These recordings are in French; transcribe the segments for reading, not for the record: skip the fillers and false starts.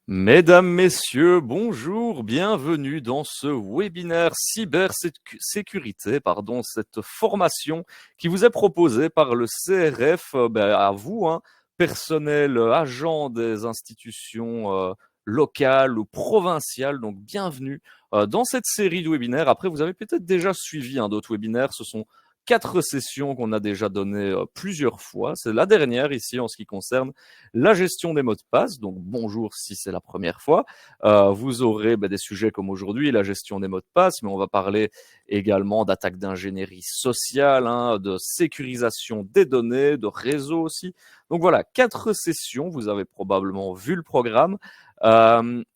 Mesdames, Messieurs, bonjour, bienvenue dans ce webinaire cybersécurité, cette formation qui vous est proposée par le CRF, à vous, personnel, agent des institutions locales ou provinciales, donc bienvenue dans cette série de webinaires. Après, vous avez peut-être déjà suivi d'autres webinaires, ce sont 4 sessions qu'on a déjà données plusieurs fois. C'est la dernière ici en ce qui concerne la gestion des mots de passe. Donc bonjour si c'est la première fois. Vous aurez des sujets comme aujourd'hui, la gestion des mots de passe, mais on va parler également d'attaques d'ingénierie sociale, de sécurisation des données, de réseau aussi. Donc voilà, 4 sessions. Vous avez probablement vu le programme.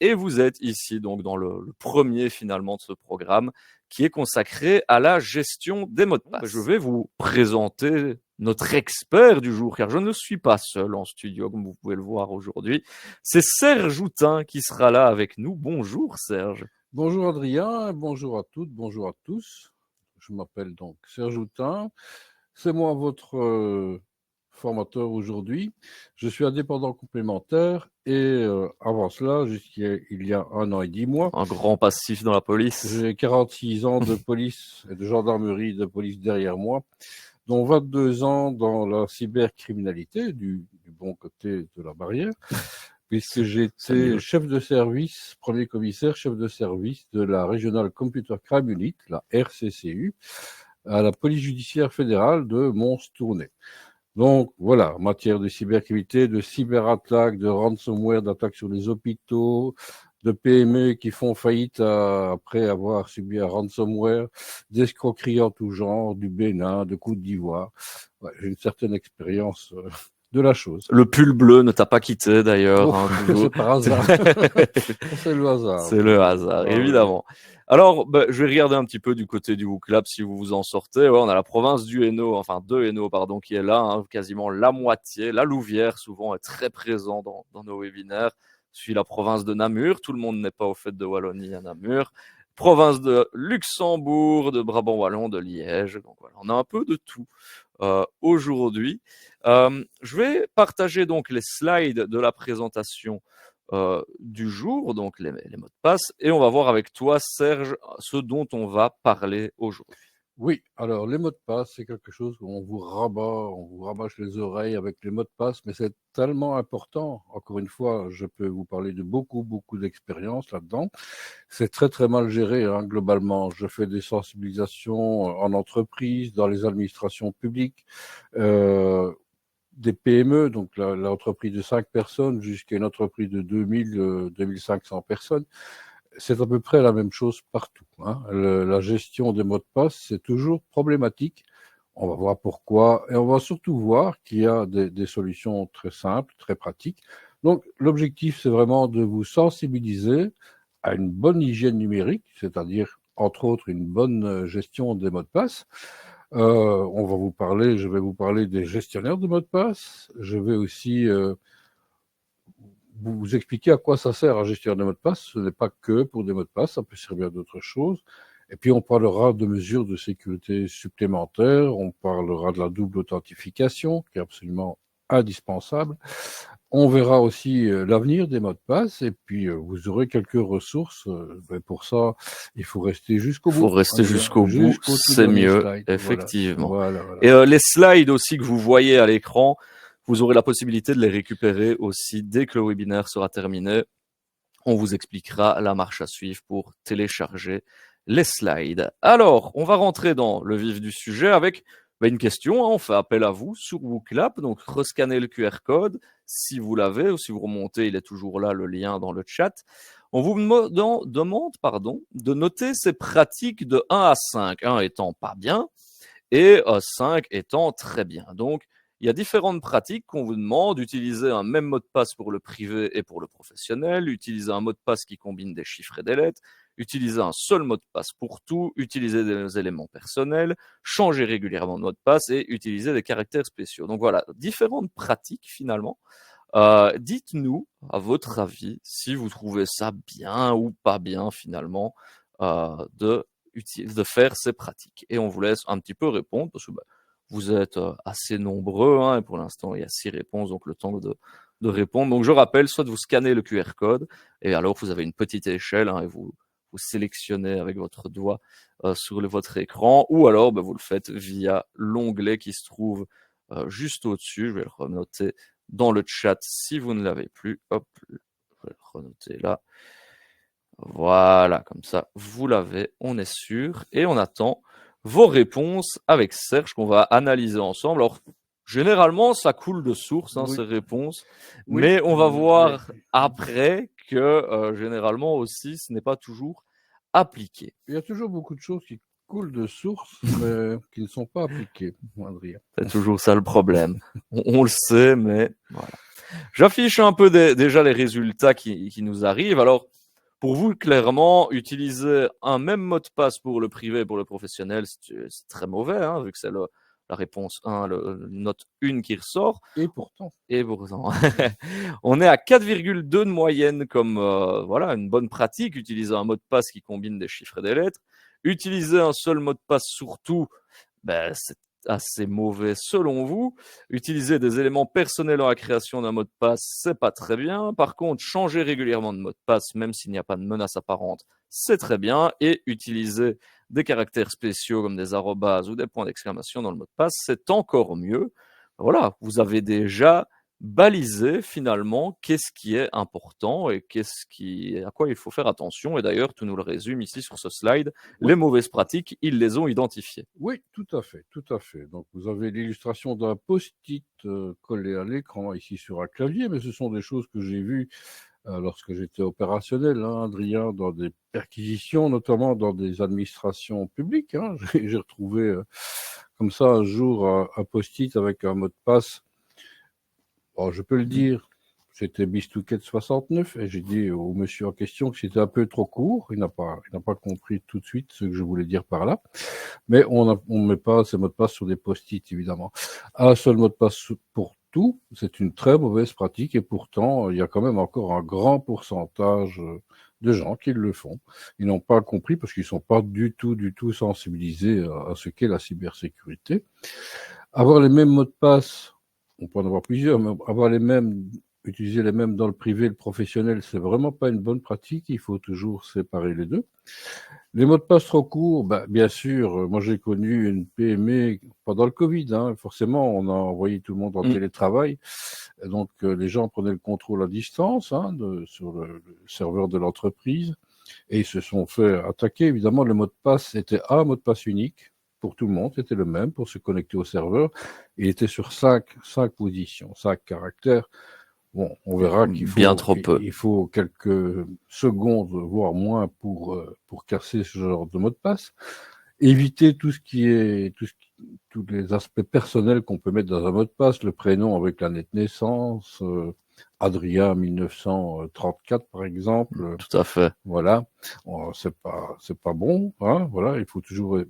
Et vous êtes ici donc dans le premier finalement de ce programme qui est consacré à la gestion des mots de passe. Je vais vous présenter notre expert du jour, car je ne suis pas seul en studio, comme vous pouvez le voir aujourd'hui. C'est Serge Houtin qui sera là avec nous. Bonjour Serge. Bonjour Adrien, bonjour à toutes, bonjour à tous. Je m'appelle donc Serge Houtin. C'est moi votre formateur aujourd'hui. Je suis indépendant complémentaire et avant cela, il y a 1 an et 10 mois, un grand passif dans la police. J'ai 46 ans de police et de gendarmerie de police derrière moi, dont 22 ans dans la cybercriminalité, du bon côté de la barrière, puisque j'étais chef de service, premier commissaire, chef de service de la Regional Computer Crime Unit, la RCCU, à la police judiciaire fédérale de Mons-Tournai. Donc voilà, en matière de cybercriminalité, de cyberattaques, de ransomware, d'attaques sur les hôpitaux, de PME qui font faillite après avoir subi un ransomware, d'escroqueries en tout genre, du Bénin, de Côte d'Ivoire. Ouais, j'ai une certaine expérience de la chose. Le pull bleu ne t'a pas quitté d'ailleurs. C'est par hasard. C'est le hasard. C'est le hasard, évidemment. Alors, je vais regarder un petit peu du côté du WooClap si vous vous en sortez. Ouais, on a la province du Hainaut, enfin de Hainaut, pardon, qui est là, quasiment la moitié. La Louvière, souvent, est très présent dans nos webinaires. Suit la province de Namur. Tout le monde n'est pas au fait de Wallonie à Namur. Province de Luxembourg, de Brabant-Wallon, de Liège. Donc voilà, on a un peu de tout aujourd'hui. Je vais partager donc les slides de la présentation du jour, donc les mots de passe, et on va voir avec toi, Serge, ce dont on va parler aujourd'hui. Oui, alors les mots de passe, c'est quelque chose où on vous rabâche les oreilles avec les mots de passe, mais c'est tellement important. Encore une fois, je peux vous parler de beaucoup d'expérience là-dedans. C'est très mal géré, globalement. Je fais des sensibilisations en entreprise, dans les administrations publiques, des PME, donc l'entreprise de 5 personnes jusqu'à une entreprise de 2500 personnes. C'est à peu près la même chose partout. La gestion des mots de passe, c'est toujours problématique. On va voir pourquoi et on va surtout voir qu'il y a des solutions très simples, très pratiques. Donc, l'objectif, c'est vraiment de vous sensibiliser à une bonne hygiène numérique, c'est-à-dire, entre autres, une bonne gestion des mots de passe. Je vais vous parler des gestionnaires de mots de passe. Je vais aussi vous expliquer à quoi ça sert un gestionnaire de mot de passe. Ce n'est pas que pour des mots de passe, ça peut servir à d'autres choses. Et puis, on parlera de mesures de sécurité supplémentaires, on parlera de la double authentification, qui est absolument indispensable. On verra aussi l'avenir des mots de passe, et puis vous aurez quelques ressources. Pour ça, il faut rester jusqu'au bout. Il faut rester jusqu'au bout, c'est mieux, effectivement. Voilà. Et les slides aussi que vous voyez à l'écran, vous aurez la possibilité de les récupérer aussi dès que le webinaire sera terminé. On vous expliquera la marche à suivre pour télécharger les slides. Alors, on va rentrer dans le vif du sujet avec une question. On fait appel à vous sur WooClap. Donc, rescannez le QR code si vous l'avez ou si vous remontez, il est toujours là, le lien dans le chat. On vous demande de noter ces pratiques de 1 à 5. 1 étant pas bien et 5 étant très bien. Donc, il y a différentes pratiques qu'on vous demande. Utiliser un même mot de passe pour le privé et pour le professionnel. Utiliser un mot de passe qui combine des chiffres et des lettres. Utiliser un seul mot de passe pour tout. Utiliser des éléments personnels. Changer régulièrement de mot de passe et utiliser des caractères spéciaux. Donc voilà, différentes pratiques finalement. Dites-nous, à votre avis, si vous trouvez ça bien ou pas bien finalement de faire ces pratiques. Et on vous laisse un petit peu répondre parce que vous êtes assez nombreux et pour l'instant il y a 6 réponses, donc le temps de répondre. Donc, je rappelle, soit vous scannez le QR code, et alors vous avez une petite échelle, hein, et vous sélectionnez avec votre doigt sur votre écran, ou alors vous le faites via l'onglet qui se trouve juste au-dessus. Je vais le renoter dans le chat si vous ne l'avez plus. Hop, je vais le renoter là. Voilà, comme ça, vous l'avez, on est sûr. Et on attend vos réponses avec Serge qu'on va analyser ensemble. Alors, généralement, ça coule de source, Oui. ces réponses. Oui, Mais on va voir après que, généralement aussi, ce n'est pas toujours appliqué. Il y a toujours beaucoup de choses qui coulent de source, mais qui ne sont pas appliquées, Adrien. C'est toujours ça le problème. On le sait, mais voilà. J'affiche un peu déjà les résultats qui nous arrivent. Alors, pour vous, clairement, utiliser un même mot de passe pour le privé et pour le professionnel, c'est très mauvais, hein, vu que c'est la réponse 1, note 1 qui ressort. Et pourtant. On est à 4,2 de moyenne comme voilà, une bonne pratique. Utiliser un mot de passe qui combine des chiffres et des lettres. Utiliser un seul mot de passe surtout, c'est assez mauvais selon vous. Utiliser des éléments personnels dans la création d'un mot de passe, c'est pas très bien. Par contre, changer régulièrement de mot de passe, même s'il n'y a pas de menace apparente, c'est très bien. Et utiliser des caractères spéciaux comme des arrobases ou des points d'exclamation dans le mot de passe, c'est encore mieux. Voilà, vous avez déjà balisé finalement qu'est-ce qui est important et à quoi il faut faire attention. Et d'ailleurs, tout nous le résume ici sur ce slide. Oui. Les mauvaises pratiques, ils les ont identifiées. Oui, tout à fait, tout à fait. Donc, vous avez l'illustration d'un post-it collé à l'écran ici sur un clavier, mais ce sont des choses que j'ai vues lorsque j'étais opérationnel, hein, Adrien, dans des perquisitions, notamment dans des administrations publiques. Hein. J'ai retrouvé comme ça un jour un post-it avec un mot de passe. Oh, je peux le dire, c'était Bistouquet 69, et j'ai dit au monsieur en question que c'était un peu trop court. Il n'a pas compris tout de suite ce que je voulais dire par là. Mais on ne met pas ces mots de passe sur des post-it, évidemment. Un seul mot de passe pour tout, c'est une très mauvaise pratique, et pourtant, il y a quand même encore un grand pourcentage de gens qui le font. Ils n'ont pas compris parce qu'ils ne sont pas du tout sensibilisés à ce qu'est la cybersécurité. Avoir les mêmes mots de passe, on peut en avoir plusieurs, mais avoir les mêmes, utiliser les mêmes dans le privé et le professionnel, c'est vraiment pas une bonne pratique. Il faut toujours séparer les deux. Les mots de passe trop courts, bien sûr, moi j'ai connu une PME pendant le Covid. Hein, forcément, on a envoyé tout le monde en télétravail. Et donc, les gens prenaient le contrôle à distance sur le serveur de l'entreprise et ils se sont fait attaquer. Évidemment, le mot de passe était un mot de passe unique pour tout le monde, c'était le même pour se connecter au serveur. Il était sur 5 positions, 5 caractères. Bon, on verra qu'il faut, bien trop peu. Il faut quelques secondes, voire moins, pour casser ce genre de mot de passe. Éviter tout ce qui est, tous les aspects personnels qu'on peut mettre dans un mot de passe, le prénom avec l'année de naissance, Adrien 1934 par exemple. Tout à fait. Voilà, c'est pas bon, hein. Voilà, il faut toujours,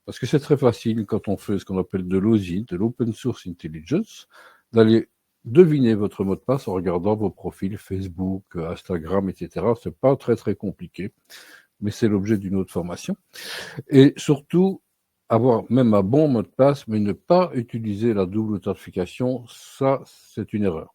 parce que c'est très facile quand on fait ce qu'on appelle de l'OSI, de l'Open Source Intelligence, d'aller deviner votre mot de passe en regardant vos profils Facebook, Instagram, etc. C'est pas très compliqué, mais c'est l'objet d'une autre formation. Et surtout, avoir même un bon mot de passe, mais ne pas utiliser la double authentification, ça, c'est une erreur.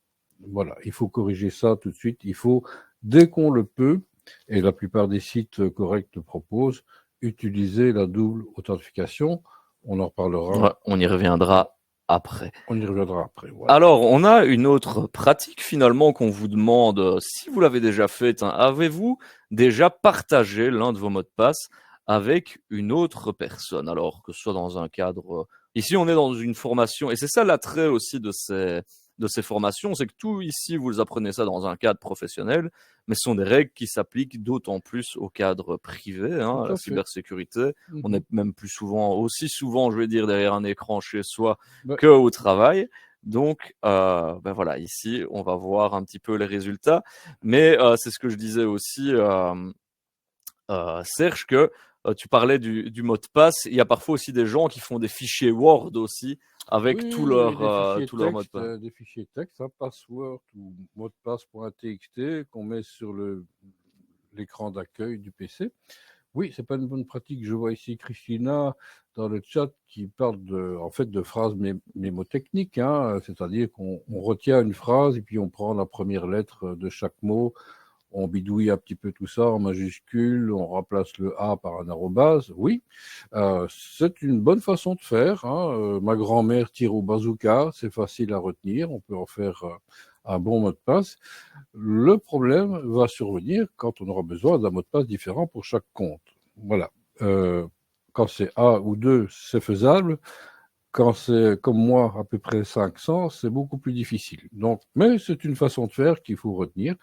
Voilà, il faut corriger ça tout de suite. Il faut, dès qu'on le peut, et la plupart des sites corrects le proposent, utiliser la double authentification. On en reparlera. Ouais, on y reviendra après. On y reviendra après. Voilà. Alors, on a une autre pratique finalement qu'on vous demande, si vous l'avez déjà faite, hein, avez-vous déjà partagé l'un de vos mots de passe avec une autre personne? Alors, que ce soit dans un cadre... ici, on est dans une formation, et c'est ça l'attrait aussi de ces formations, c'est que tout ici, vous apprenez ça dans un cadre professionnel, mais ce sont des règles qui s'appliquent d'autant plus au cadre privé, hein, la cybersécurité. On est même aussi souvent, je vais dire, derrière un écran chez soi qu'au travail. Donc, voilà, ici, on va voir un petit peu les résultats. Mais c'est ce que je disais aussi, Serge, que tu parlais du mot de passe. Il y a parfois aussi des gens qui font des fichiers Word aussi avec tout leur mot de passe. Des fichiers texte, password ou mot de passe.txt qu'on met sur l'écran d'accueil du PC. Oui, c'est pas une bonne pratique. Je vois ici Christina dans le chat qui parle en fait, de phrases mémotechniques, hein, c'est-à-dire qu'on retient une phrase et puis on prend la première lettre de chaque mot, on bidouille un petit peu tout ça en majuscule, on remplace le A par un arrobase. Oui, c'est une bonne façon de faire, hein. Ma grand-mère tire au bazooka, c'est facile à retenir, on peut en faire un bon mot de passe. Le problème va survenir quand on aura besoin d'un mot de passe différent pour chaque compte. Voilà. Quand c'est A ou 2, c'est faisable. Quand c'est comme moi, à peu près 500, c'est beaucoup plus difficile. Donc, mais c'est une façon de faire qu'il faut retenir.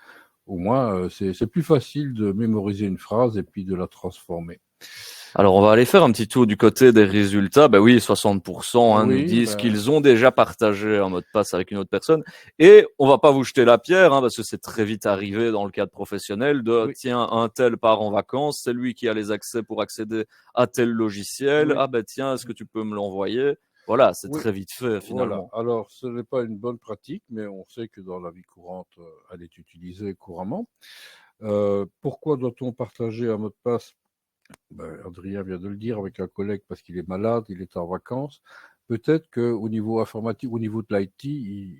Au moins, c'est plus facile de mémoriser une phrase et puis de la transformer. Alors, on va aller faire un petit tour du côté des résultats. Ben oui, 60% nous Oui, disent qu'ils ont déjà partagé un mot de passe avec une autre personne. Et on va pas vous jeter la pierre, parce que c'est très vite arrivé dans le cadre professionnel de, oui, tiens, un tel part en vacances, c'est lui qui a les accès pour accéder à tel logiciel. oui, Ah ben tiens, est-ce que tu peux me l'envoyer? Voilà, c'est oui. très vite fait Voilà. finalement. Alors, ce n'est pas une bonne pratique, mais on sait que dans la vie courante, elle est utilisée couramment. Pourquoi doit-on partager un mot de passe? Adrien vient de le dire avec un collègue parce qu'il est malade, il est en vacances. Peut-être qu'au niveau informatique, au niveau de l'IT,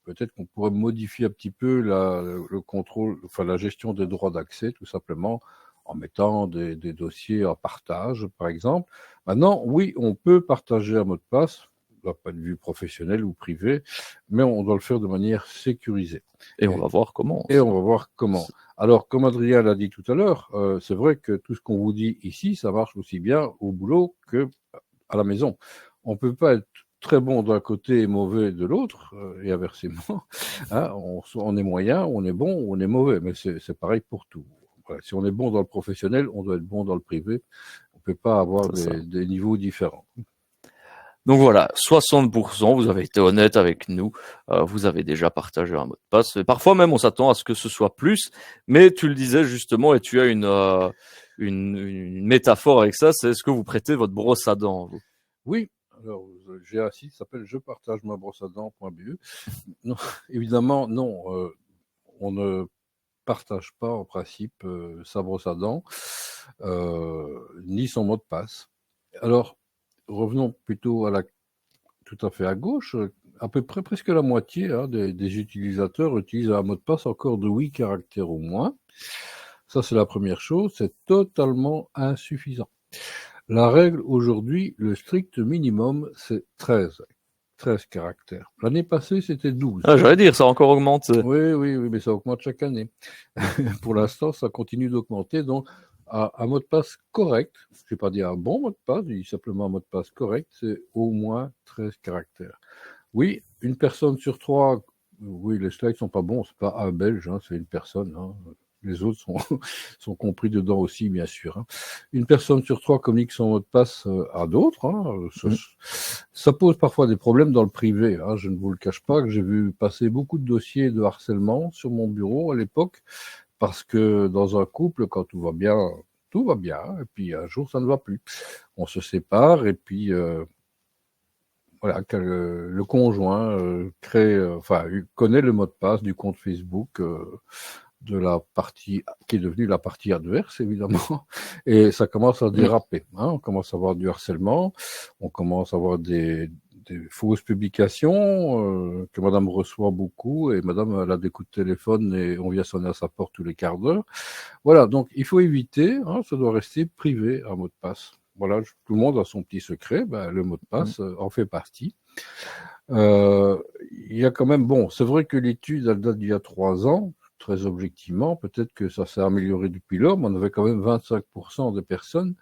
peut-être qu'on pourrait modifier un petit peu le contrôle, enfin la gestion des droits d'accès, tout simplement, en mettant des dossiers en partage, par exemple. Maintenant, oui, on peut partager un mot de passe, d'un point de vue professionnel ou privé, mais on doit le faire de manière sécurisée. Et on va voir comment Et aussi. on va voir comment. Alors, comme Adrien l'a dit tout à l'heure, c'est vrai que tout ce qu'on vous dit ici, ça marche aussi bien au boulot que à la maison. On peut pas être très bon d'un côté et mauvais de l'autre, et inversement. Hein, on est moyen, on est bon, on est mauvais, mais c'est pareil pour tout. Voilà, si on est bon dans le professionnel, on doit être bon dans le privé. On peut pas avoir C'est ça. des niveaux différents. Donc voilà, 60%, vous avez été honnête avec nous, vous avez déjà partagé un mot de passe. Et parfois même, on s'attend à ce que ce soit plus, mais tu le disais justement, et tu as une métaphore avec ça, c'est est-ce que vous prêtez votre brosse à dents, vous? Oui, alors j'ai un site qui s'appelle je partage ma brosse à dents.be. Non, évidemment, non, on ne partage pas en principe sa brosse à dents, ni son mot de passe. Alors, revenons plutôt tout à fait à gauche. À peu près presque la moitié, hein, des utilisateurs utilisent un mot de passe encore de 8 caractères au moins. Ça, c'est la première chose. C'est totalement insuffisant. La règle aujourd'hui, le strict minimum, c'est 13 caractères. L'année passée, c'était 12. Ah, j'allais dire, ça a encore augmenté. Oui, oui, oui, mais ça augmente chaque année. Pour l'instant, ça continue d'augmenter. Donc, un mot de passe correct, je ne vais pas dire un bon mot de passe, je dis simplement un mot de passe correct, c'est au moins 13 caractères. Oui, une personne sur trois, oui, les slides sont pas bons, c'est pas un Belge, hein, c'est une personne, hein. Les autres sont, sont compris dedans aussi, bien sûr, hein. Une personne sur trois communique son mot de passe à d'autres, hein. Mm. Ça pose parfois des problèmes dans le privé, hein. Je ne vous le cache pas que j'ai vu passer beaucoup de dossiers de harcèlement sur mon bureau à l'époque, parce que dans un couple, quand tout va bien, et puis un jour ça ne va plus. On se sépare, et puis voilà, que le conjoint connaît le mot de passe du compte Facebook de la partie qui est devenue la partie adverse, évidemment, et ça commence à Mm. déraper, hein. On commence à avoir du harcèlement, on commence à avoir des fausses publications que madame reçoit beaucoup, et madame elle a des coups de téléphone et on vient sonner à sa porte tous les quarts d'heure. Voilà, donc il faut éviter, hein, ça doit rester privé, un mot de passe. Voilà, tout le monde a son petit secret, le mot de Mm. passe en fait partie. Il y a quand même, bon, c'est vrai que l'étude, elle date d'il y a 3 ans, très objectivement, peut-être que ça s'est amélioré depuis lors, mais on avait quand même 25% de personnes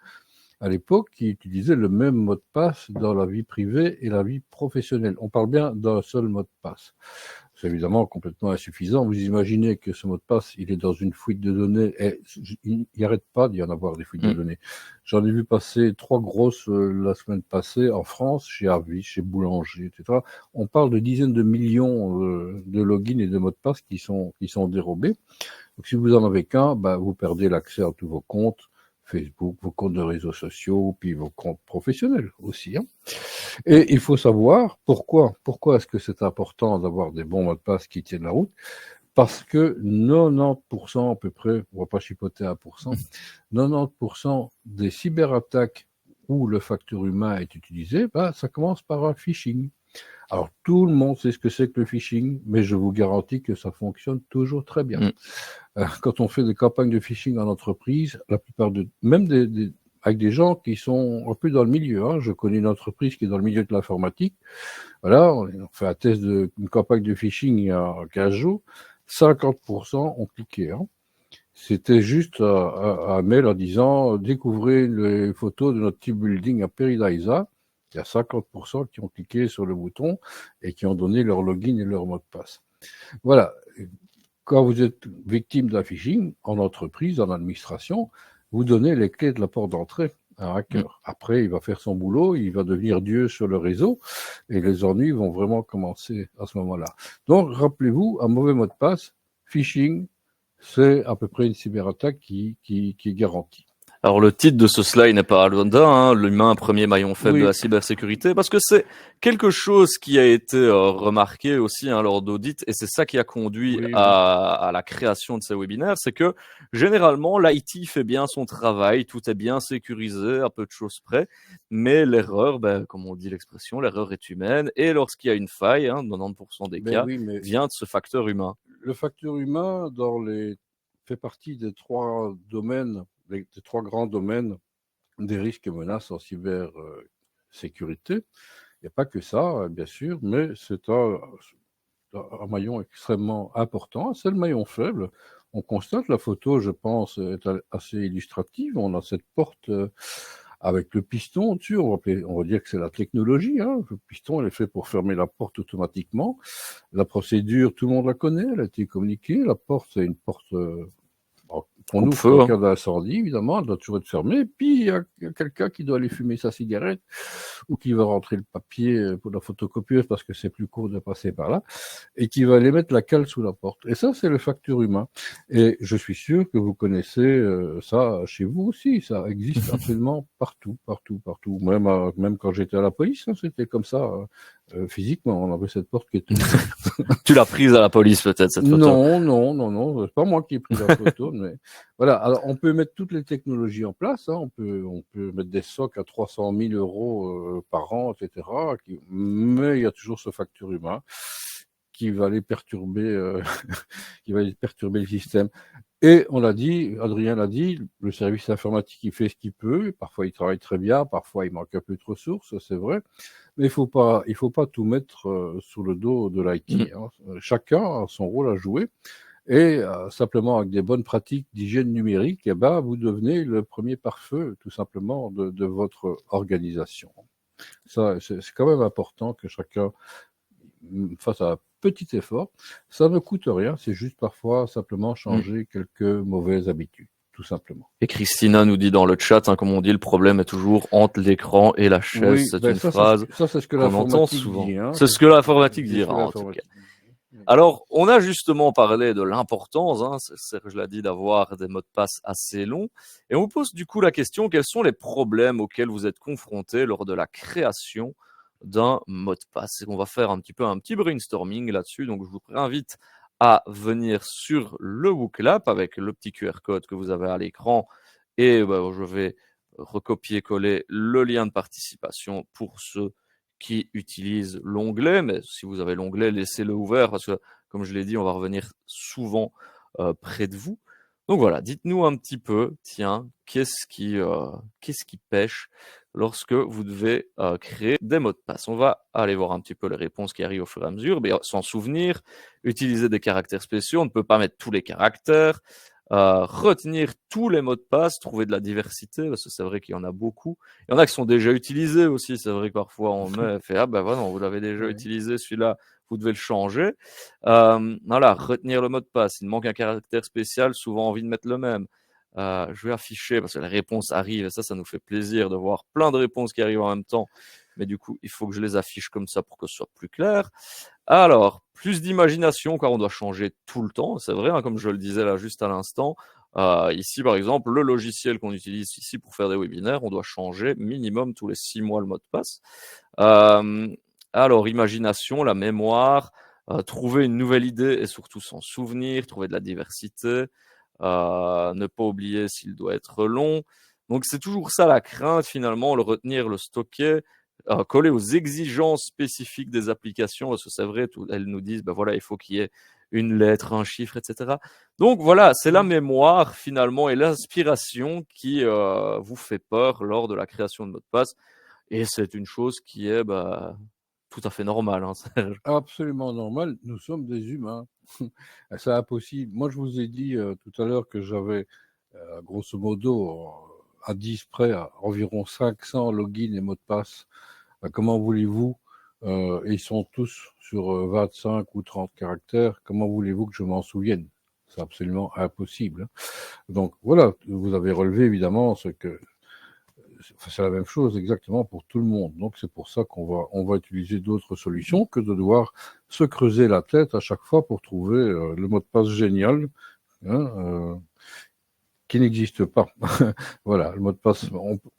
à l'époque qui utilisaient le même mot de passe dans la vie privée et la vie professionnelle. On parle bien d'un seul mot de passe. C'est évidemment complètement insuffisant. Vous imaginez que ce mot de passe, il est dans une fuite de données et il n'y arrête pas d'y en avoir des fuites de Mm. données. J'en ai vu passer 3 grosses la semaine passée en France, chez Harvey, chez Boulanger, etc. On parle de dizaines de millions de logins et de mots de passe qui sont dérobés. Donc si vous en avez qu'un, vous perdez l'accès à tous vos comptes, Facebook, vos comptes de réseaux sociaux, puis vos comptes professionnels aussi, hein. Et il faut savoir pourquoi. Pourquoi est-ce que c'est important d'avoir des bons mots de passe qui tiennent la route? Parce que 90% à peu près, on va pas chipoter à 1%, 90% des cyberattaques où le facteur humain est utilisé, ça commence par un phishing. Alors, tout le monde sait ce que c'est que le phishing, mais je vous garantis que ça fonctionne toujours très bien. Quand on fait des campagnes de phishing en entreprise, la plupart même avec des gens qui sont un peu dans le milieu. Hein. Je connais une entreprise qui est dans le milieu de l'informatique. Voilà, on fait un test d'une campagne de phishing il y a 15 jours. 50% ont cliqué. Hein. C'était juste un mail en disant découvrez les photos de notre team building à Paradisa. Il y a 50% qui ont cliqué sur le bouton et qui ont donné leur login et leur mot de passe. Voilà. Quand vous êtes victime d'un phishing en entreprise, en administration, vous donnez les clés de la porte d'entrée à un hacker. Après, il va faire son boulot, il va devenir Dieu sur le réseau et les ennuis vont vraiment commencer à ce moment-là. Donc, rappelez-vous, un mauvais mot de passe, phishing, c'est à peu près une cyberattaque qui est garantie. Alors le titre de ce slide n'est pas anodin, hein, l'humain premier maillon faible de la cybersécurité, parce que c'est quelque chose qui a été remarqué aussi lors d'audits, et c'est ça qui a conduit à la création de ces webinaires, c'est que généralement l'IT fait bien son travail, tout est bien sécurisé, à peu de choses près, mais l'erreur, comme on dit l'expression, l'erreur est humaine, et lorsqu'il y a une faille, 90% des cas, vient de ce facteur humain. Le facteur humain fait partie des trois domaines, des trois grands domaines des risques et menaces en cybersécurité. Il n'y a pas que ça, bien sûr, mais c'est un maillon extrêmement important. C'est le maillon faible. On constate, la photo, je pense, est assez illustrative. On a cette porte avec le piston dessus. On va dire que c'est la technologie. Hein. Le piston, il est fait pour fermer la porte automatiquement. La procédure, tout le monde la connaît. Elle a été communiquée. La porte, c'est une porte qu'on ouvre en cas d'incendie, évidemment, elle doit toujours être fermée. Puis, il y a quelqu'un qui doit aller fumer sa cigarette ou qui va rentrer le papier pour la photocopieuse parce que c'est plus court de passer par là et qui va aller mettre la cale sous la porte. Et ça, c'est le facteur humain. Et je suis sûr que vous connaissez ça chez vous aussi. Ça existe absolument partout, partout, partout. Même quand j'étais à la police, c'était comme ça. Physiquement, on avait cette porte qui était... Tu l'as prise à la police peut-être, cette photo? Non, c'est pas moi qui ai pris la photo, mais voilà. Alors, on peut mettre toutes les technologies en place, on peut mettre des SOC à 300 000 euros par an, etc. Mais il y a toujours ce facteur humain qui va aller perturber, qui va aller perturber le système. Et on l'a dit, Adrien l'a dit, le service informatique, il fait ce qu'il peut. Parfois, il travaille très bien, parfois, il manque un peu de ressources, c'est vrai. Mais il faut pas tout mettre sous le dos de l'IT. Hein. Chacun a son rôle à jouer. Et simplement, avec des bonnes pratiques d'hygiène numérique, vous devenez le premier pare-feu, tout simplement, de votre organisation. Ça, c'est quand même important que chacun fasse un petit effort. Ça ne coûte rien, c'est juste parfois simplement changer quelques mauvaises habitudes, tout simplement. Et Christina nous dit dans le chat, comme on dit, le problème est toujours entre l'écran et la chaise. C'est une phrase qu'on entend souvent. C'est ce que l'informatique dira, en tout cas. Alors, on a justement parlé de l'importance, Serge l'a dit, d'avoir des mots de passe assez longs. Et on vous pose du coup la question, quels sont les problèmes auxquels vous êtes confrontés lors de la création d'un mot de passe? Et on va faire un petit brainstorming là-dessus. Donc, je vous invite à venir sur le WooClap avec le petit QR code que vous avez à l'écran. Et je vais recopier-coller le lien de participation pour ceux qui utilisent l'onglet. Mais si vous avez l'onglet, laissez-le ouvert parce que, comme je l'ai dit, on va revenir souvent près de vous. Donc voilà, dites-nous un petit peu, qu'est-ce qui pêche lorsque vous devez créer des mots de passe. On va aller voir un petit peu les réponses qui arrivent au fur et à mesure. Mais s'en souvenir, utiliser des caractères spéciaux, on ne peut pas mettre tous les caractères. Retenir tous les mots de passe, trouver de la diversité, parce que c'est vrai qu'il y en a beaucoup. Il y en a qui sont déjà utilisés aussi, c'est vrai que parfois on fait voilà, vous l'avez déjà utilisé, celui-là, vous devez le changer. Voilà, retenir le mot de passe, il manque un caractère spécial, souvent envie de mettre le même. Je vais afficher, parce que les réponses arrivent, et ça nous fait plaisir de voir plein de réponses qui arrivent en même temps. Mais du coup, il faut que je les affiche comme ça pour que ce soit plus clair. Alors, plus d'imagination, car on doit changer tout le temps. C'est vrai, comme je le disais là juste à l'instant. Ici, par exemple, le logiciel qu'on utilise ici pour faire des webinaires, on doit changer minimum tous les 6 mois le mot de passe. Alors, imagination, la mémoire, trouver une nouvelle idée et surtout s'en souvenir, trouver de la diversité, ne pas oublier s'il doit être long. Donc c'est toujours ça la crainte finalement, le retenir, le stocker, coller aux exigences spécifiques des applications, parce que c'est vrai, elles nous disent, ben voilà, il faut qu'il y ait une lettre, un chiffre, etc. Donc voilà, c'est la mémoire finalement et l'inspiration qui vous fait peur lors de la création de mot de passe. Et c'est une chose qui est tout à fait normale, hein, Serge. Absolument normal, nous sommes des humains. C'est impossible. Moi, je vous ai dit tout à l'heure que j'avais, grosso modo, à 10 près, environ 500 logins et mots de passe. Comment voulez-vous, ils sont tous sur 25 ou 30 caractères, comment voulez-vous que je m'en souvienne? C'est absolument impossible. Donc voilà, vous avez relevé évidemment c'est la même chose exactement pour tout le monde. Donc c'est pour ça on va utiliser d'autres solutions que de devoir se creuser la tête à chaque fois pour trouver le mot de passe génial, hein, qui n'existe pas. Voilà, le mot de passe,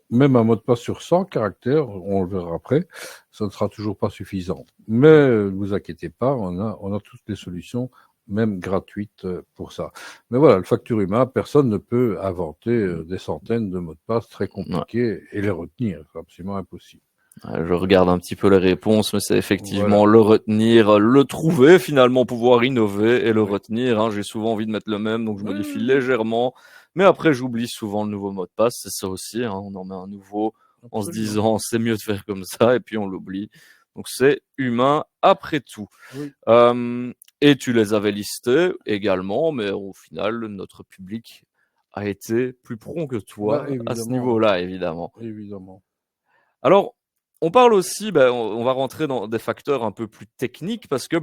même un mot de passe sur 100 caractères, on le verra après, ça ne sera toujours pas suffisant. Mais ne vous inquiétez pas, on a toutes les solutions, même gratuites, pour ça. Mais voilà, le facteur humain, personne ne peut inventer des centaines de mots de passe très compliqués et les retenir. C'est absolument impossible. Je regarde un petit peu les réponses, mais c'est effectivement Voilà. le retenir, le trouver finalement, pouvoir innover et le Oui. retenir, hein. J'ai souvent envie de mettre le même, donc je modifie Oui, légèrement. Mais après, j'oublie souvent le nouveau mot de passe. C'est ça aussi, hein. On en met un nouveau en se absolument. disant c'est mieux de faire comme ça, et puis on l'oublie. Donc c'est humain après tout. Oui. Et tu les avais listés également, mais au final, notre public a été plus prompt que Bah, toi à ce évidemment, niveau-là, évidemment. évidemment. Alors, on parle aussi, on va rentrer dans des facteurs un peu plus techniques parce que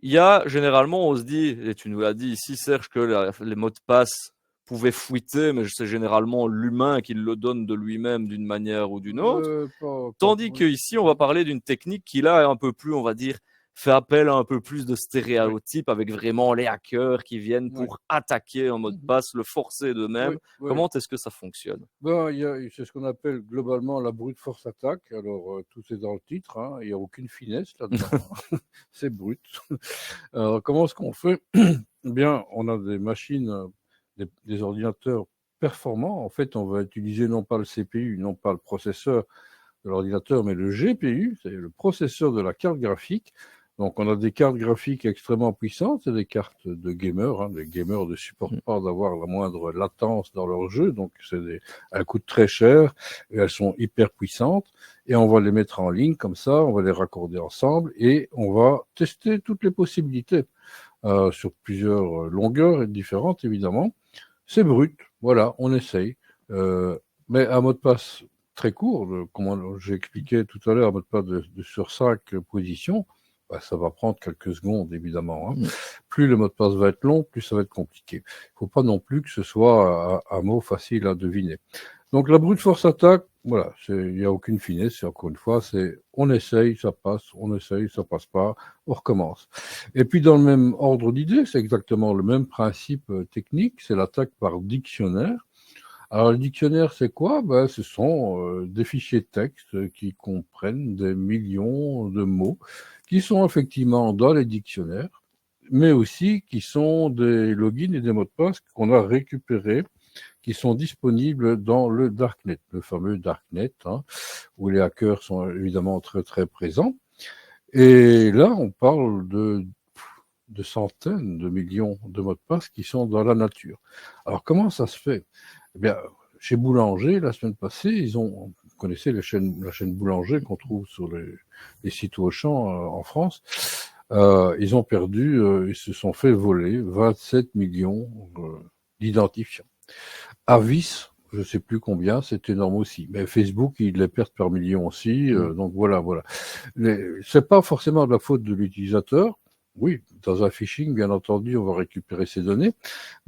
il y a généralement, on se dit, et tu nous l'as dit ici, Serge, que les mots de passe pouvaient fuiter, mais c'est généralement l'humain qui le donne de lui-même d'une manière ou d'une autre. Tandis Oui. qu'ici, on va parler d'une technique qui là est un peu plus, on va dire, fait appel à un peu plus de Oui. stéréotypes avec vraiment les hackers qui viennent Oui. pour attaquer un mot de passe, le forcer Oui. d'eux-mêmes. Oui. Comment est-ce que ça fonctionne? Ben, c'est ce qu'on appelle globalement la brute force attaque. Alors, tout est dans le titre, hein, il n'y a aucune finesse là-dedans, hein. C'est brut. Alors, comment est-ce qu'on fait? Eh bien, on a des machines, des ordinateurs performants. En fait, on va utiliser non pas le CPU, non pas le processeur de l'ordinateur, mais le GPU, c'est le processeur de la carte graphique. Donc, on a des cartes graphiques extrêmement puissantes, c'est des cartes de gamers. Hein. Les gamers ne supportent pas d'avoir la moindre latence dans leur jeu, donc elles coûtent très cher et elles sont hyper puissantes. Et on va les mettre en ligne comme ça, on va les raccorder ensemble et on va tester toutes les possibilités sur plusieurs longueurs différentes, évidemment. C'est brut, voilà, on essaye. Mais un mot de passe très court, comme j'ai expliqué tout à l'heure, un mot de passe sur 5 positions, ça va prendre quelques secondes, évidemment, hein. Plus le mot de passe va être long, plus ça va être compliqué. Il ne faut pas non plus que ce soit un mot facile à deviner. Donc la brute force attaque, voilà, il n'y a aucune finesse, encore une fois, on essaye, ça passe, on essaye, ça passe pas, on recommence. Et puis dans le même ordre d'idée, c'est exactement le même principe technique, c'est l'attaque par dictionnaire. Alors le dictionnaire, c'est quoi? Ce sont des fichiers de texte qui comprennent des millions de mots qui sont effectivement dans les dictionnaires, mais aussi qui sont des logins et des mots de passe qu'on a récupérés, qui sont disponibles dans le Darknet, le fameux Darknet, hein, où les hackers sont évidemment très très présents. Et là, on parle de centaines de millions de mots de passe qui sont dans la nature. Alors comment ça se fait? Eh bien, chez Boulanger, la semaine passée, vous connaissez la chaîne Boulanger qu'on trouve sur les sites Auchan en France. Ils ont perdu, ils se sont fait voler 27 millions d'identifiants. Avis, je ne sais plus combien, c'est énorme aussi. Mais Facebook, ils les perdent par millions aussi. Donc voilà. C'est pas forcément de la faute de l'utilisateur. Oui, dans un phishing, bien entendu, on va récupérer ces données,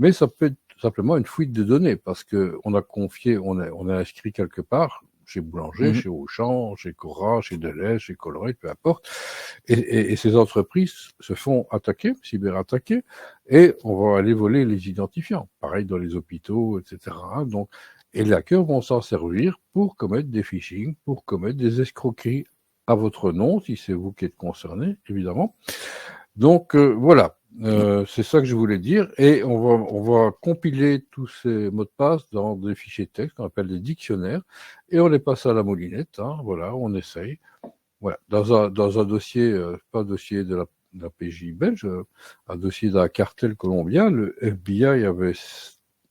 mais ça peut être simplement une fuite de données parce que on a inscrit quelque part chez Boulanger, chez Auchan, chez Cora, chez Deleuze, chez Colruyt, peu importe. Et ces entreprises se font attaquer, cyberattaquer, et on va aller voler les identifiants. Pareil dans les hôpitaux, etc. Donc, et les hackers vont s'en servir pour commettre des phishing, pour commettre des escroqueries à votre nom, si c'est vous qui êtes concerné, évidemment. Donc voilà, c'est ça que je voulais dire. Et on va compiler tous ces mots de passe dans des fichiers texte qu'on appelle des dictionnaires et on les passe à la moulinette. Hein, voilà, on essaye. Voilà, dans un dossier, pas un dossier de la PJ belge, un dossier d'un cartel colombien, le FBI avait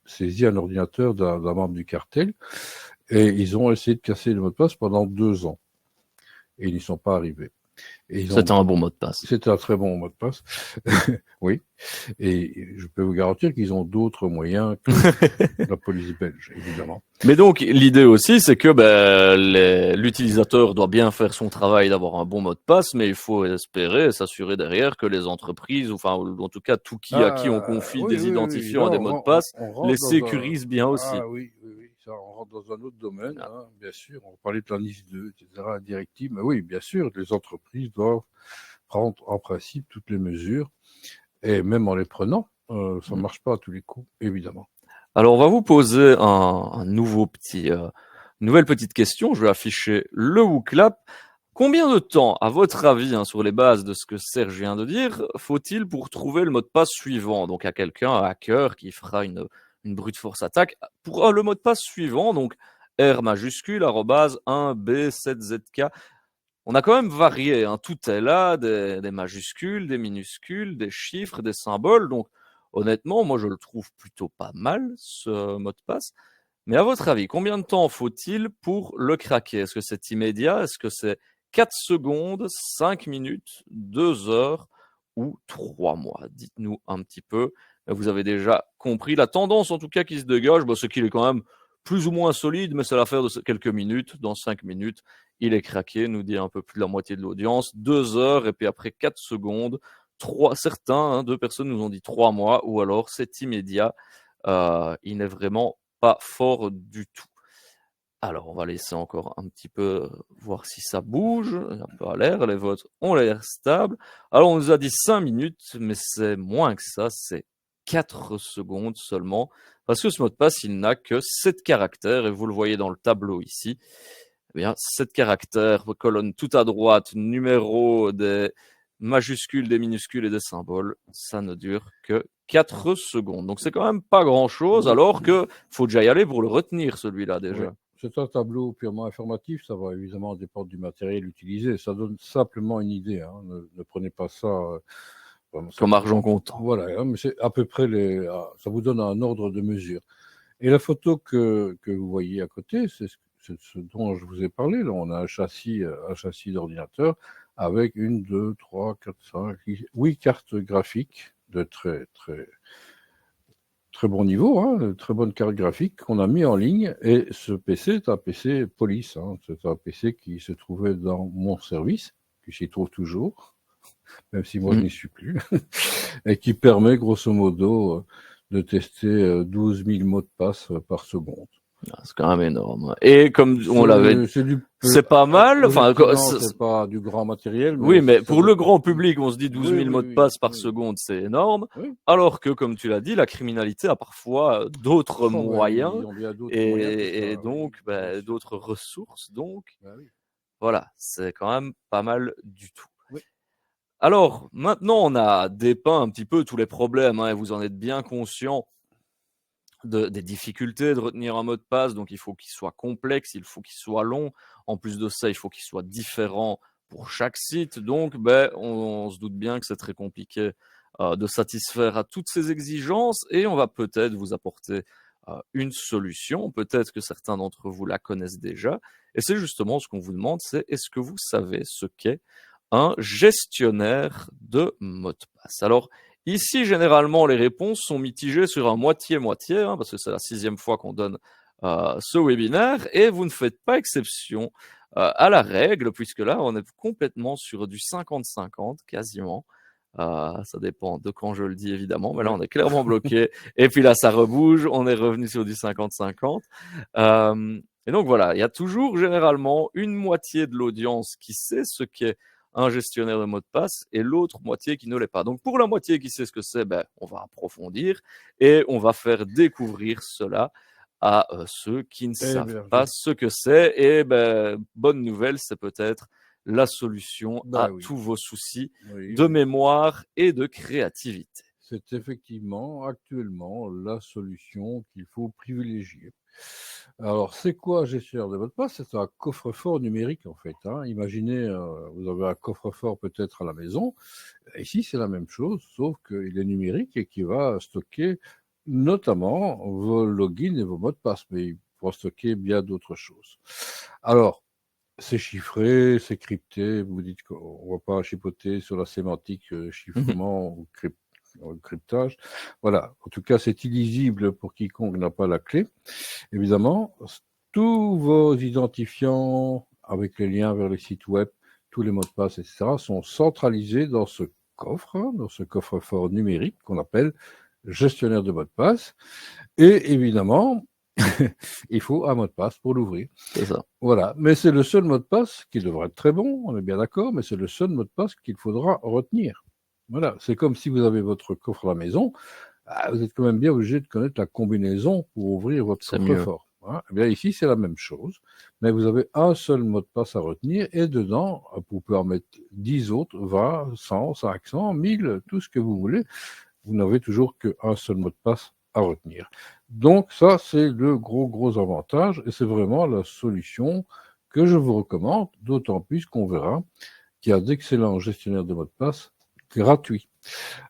saisi un ordinateur d'un membre du cartel et ils ont essayé de casser le mot de passe pendant 2 ans. Et ils n'y sont pas arrivés. C'était un bon mot de passe. C'était un très bon mot de passe. Oui. Et je peux vous garantir qu'ils ont d'autres moyens que la police belge, évidemment. Mais donc, l'idée aussi, c'est que l'utilisateur doit bien faire son travail d'avoir un bon mot de passe, mais il faut espérer et s'asssurer derrière que les entreprises, enfin, ou en tout cas, à qui on confie Oui, des oui, oui. identifiants Là, et des mots de passe, on les rentre dans un... sécurise bien aussi. Ah oui, oui, oui. Ça, on rentre dans un autre domaine, Ah. hein, bien sûr. On va parler de la NIS 2, etc., la directive. Mais oui, bien sûr, les entreprises doivent prendre en principe toutes les mesures, et même en les prenant, ça ne marche pas à tous les coups, évidemment. Alors, on va vous poser un nouvelle petite question. Je vais afficher le WooClap. Combien de temps, à votre avis, sur les bases de ce que Serge vient de dire, faut-il pour trouver le mot de passe suivant? Donc, à quelqu'un, un hacker, qui fera une brute force attaque. Pour le mot de passe suivant, donc R majuscule, arrobase 1B7ZK. On a quand même varié, hein. Tout est là, des majuscules, des minuscules, des chiffres, des symboles. Donc, honnêtement, moi, je le trouve plutôt pas mal, ce mot de passe. Mais à votre avis, combien de temps faut-il pour le craquer? Est-ce que c'est immédiat? Est-ce que c'est 4 secondes, 5 minutes, 2 heures ou 3 mois? Dites-nous un petit peu. Vous avez déjà compris la tendance, en tout cas, qui se dégage, c'est qu'il est quand même plus ou moins solide, mais c'est l'affaire de quelques minutes. Dans 5 minutes, il est craqué, nous dit un peu plus de la moitié de l'audience. 2 heures, et puis après 4 secondes, certains, 2 personnes nous ont dit 3 mois, ou alors c'est immédiat. Il n'est vraiment pas fort du tout. Alors, on va laisser encore un petit peu voir si ça bouge. Un peu à l'air, les votes ont l'air stables. Alors, on nous a dit 5 minutes, mais c'est moins que ça, c'est 4 secondes seulement. Parce que ce mot de passe, il n'a que 7 caractères, et vous le voyez dans le tableau ici. Eh bien, 7 caractères, colonne tout à droite, numéro des majuscules, des minuscules et des symboles. Ça ne dure que 4 secondes. Donc, c'est quand même pas grand-chose, alors que faut déjà y aller pour le retenir, celui-là, déjà. Oui. C'est un tableau purement informatif, ça va évidemment dépendre du matériel utilisé. Ça donne simplement une idée. Hein. Ne prenez pas ça comme argent comptant. Voilà, hein, mais c'est à peu près ça vous donne un ordre de mesure. Et la photo que vous voyez à côté, c'est ce dont je vous ai parlé. Là, on a un châssis d'ordinateur avec 1, 2, 3, 4, 5, 8 cartes graphiques de très, très, très bon niveau, hein, de très bonne carte graphique qu'on a mis en ligne. Et ce PC est un PC police. Hein, c'est un PC qui se trouvait dans mon service, qui s'y trouve toujours, même si moi je n'y suis plus, et qui permet grosso modo de tester 12 000 mots de passe par seconde. C'est quand même énorme. Et comme on l'avait, c'est pas mal. Enfin, c'est pas du grand matériel. Mais oui, mais pour le grand public, on se dit 12 000 mots de passe par seconde, c'est énorme. Oui. Alors que, comme tu l'as dit, la criminalité a parfois d'autres moyens, et donc d'autres ressources. Donc, oui. voilà, c'est quand même pas mal du tout. Oui. Alors, maintenant, on a dépeint un petit peu tous les problèmes, hein, et vous en êtes bien conscient des difficultés de retenir un mot de passe. Donc, il faut qu'il soit complexe, il faut qu'il soit long. En plus de ça, il faut qu'il soit différent pour chaque site. Donc, on se doute bien que c'est très compliqué de satisfaire à toutes ces exigences, et on va peut-être vous apporter une solution. Peut-être que certains d'entre vous la connaissent déjà. Et c'est justement ce qu'on vous demande, c'est est-ce que vous savez ce qu'est un gestionnaire de mots de passe? Alors, ici, généralement, les réponses sont mitigées sur un moitié-moitié, hein, parce que c'est la 6e fois qu'on donne ce webinaire, et vous ne faites pas exception à la règle, puisque là, on est complètement sur du 50-50, quasiment. Ça dépend de quand je le dis, évidemment, mais là, on est clairement bloqué. Et puis là, ça rebouge, on est revenu sur du 50-50. Et donc, voilà, il y a toujours, généralement, une moitié de l'audience qui sait ce qu'est un gestionnaire de mots de passe et l'autre moitié qui ne l'est pas. Donc, pour la moitié qui sait ce que c'est, on va approfondir et on va faire découvrir cela à ceux qui ne savent pas ce que c'est. Et bonne nouvelle, c'est peut-être la solution à Oui, tous vos soucis oui, de oui. mémoire et de créativité. C'est effectivement actuellement la solution qu'il faut privilégier. Alors, c'est quoi un gestionnaire de mot de passe? C'est un coffre-fort numérique en fait, hein. Imaginez, vous avez un coffre-fort peut-être à la maison. Ici, c'est la même chose, sauf qu'il est numérique et qu'il va stocker notamment vos logins et vos mots de passe, mais il pourra stocker bien d'autres choses. Alors, c'est chiffré, c'est crypté. Vous dites qu'on ne va pas chipoter sur la sémantique chiffrement ou cryptage. Voilà. En tout cas, c'est illisible pour quiconque n'a pas la clé. Évidemment, tous vos identifiants avec les liens vers les sites web, tous les mots de passe, etc., sont centralisés dans ce coffre, hein, dans ce coffre-fort numérique qu'on appelle gestionnaire de mots de passe. Et évidemment, il faut un mot de passe pour l'ouvrir. C'est ça. Voilà, mais c'est le seul mot de passe qui devrait être très bon, on est bien d'accord, mais c'est le seul mot de passe qu'il faudra retenir. Voilà, c'est comme si vous avez votre coffre à la maison, vous êtes quand même bien obligé de connaître la combinaison pour ouvrir votre coffre-fort. Hein. Eh bien ici, c'est la même chose, mais vous avez un seul mot de passe à retenir et dedans, vous pouvez en mettre 10 autres, 20, 100, 500, 1000, tout ce que vous voulez. Vous n'avez toujours qu'un seul mot de passe à retenir. Donc ça, c'est le gros avantage et c'est vraiment la solution que je vous recommande, d'autant plus qu'on verra qu'il y a d'excellents gestionnaires de mots de passe gratuits.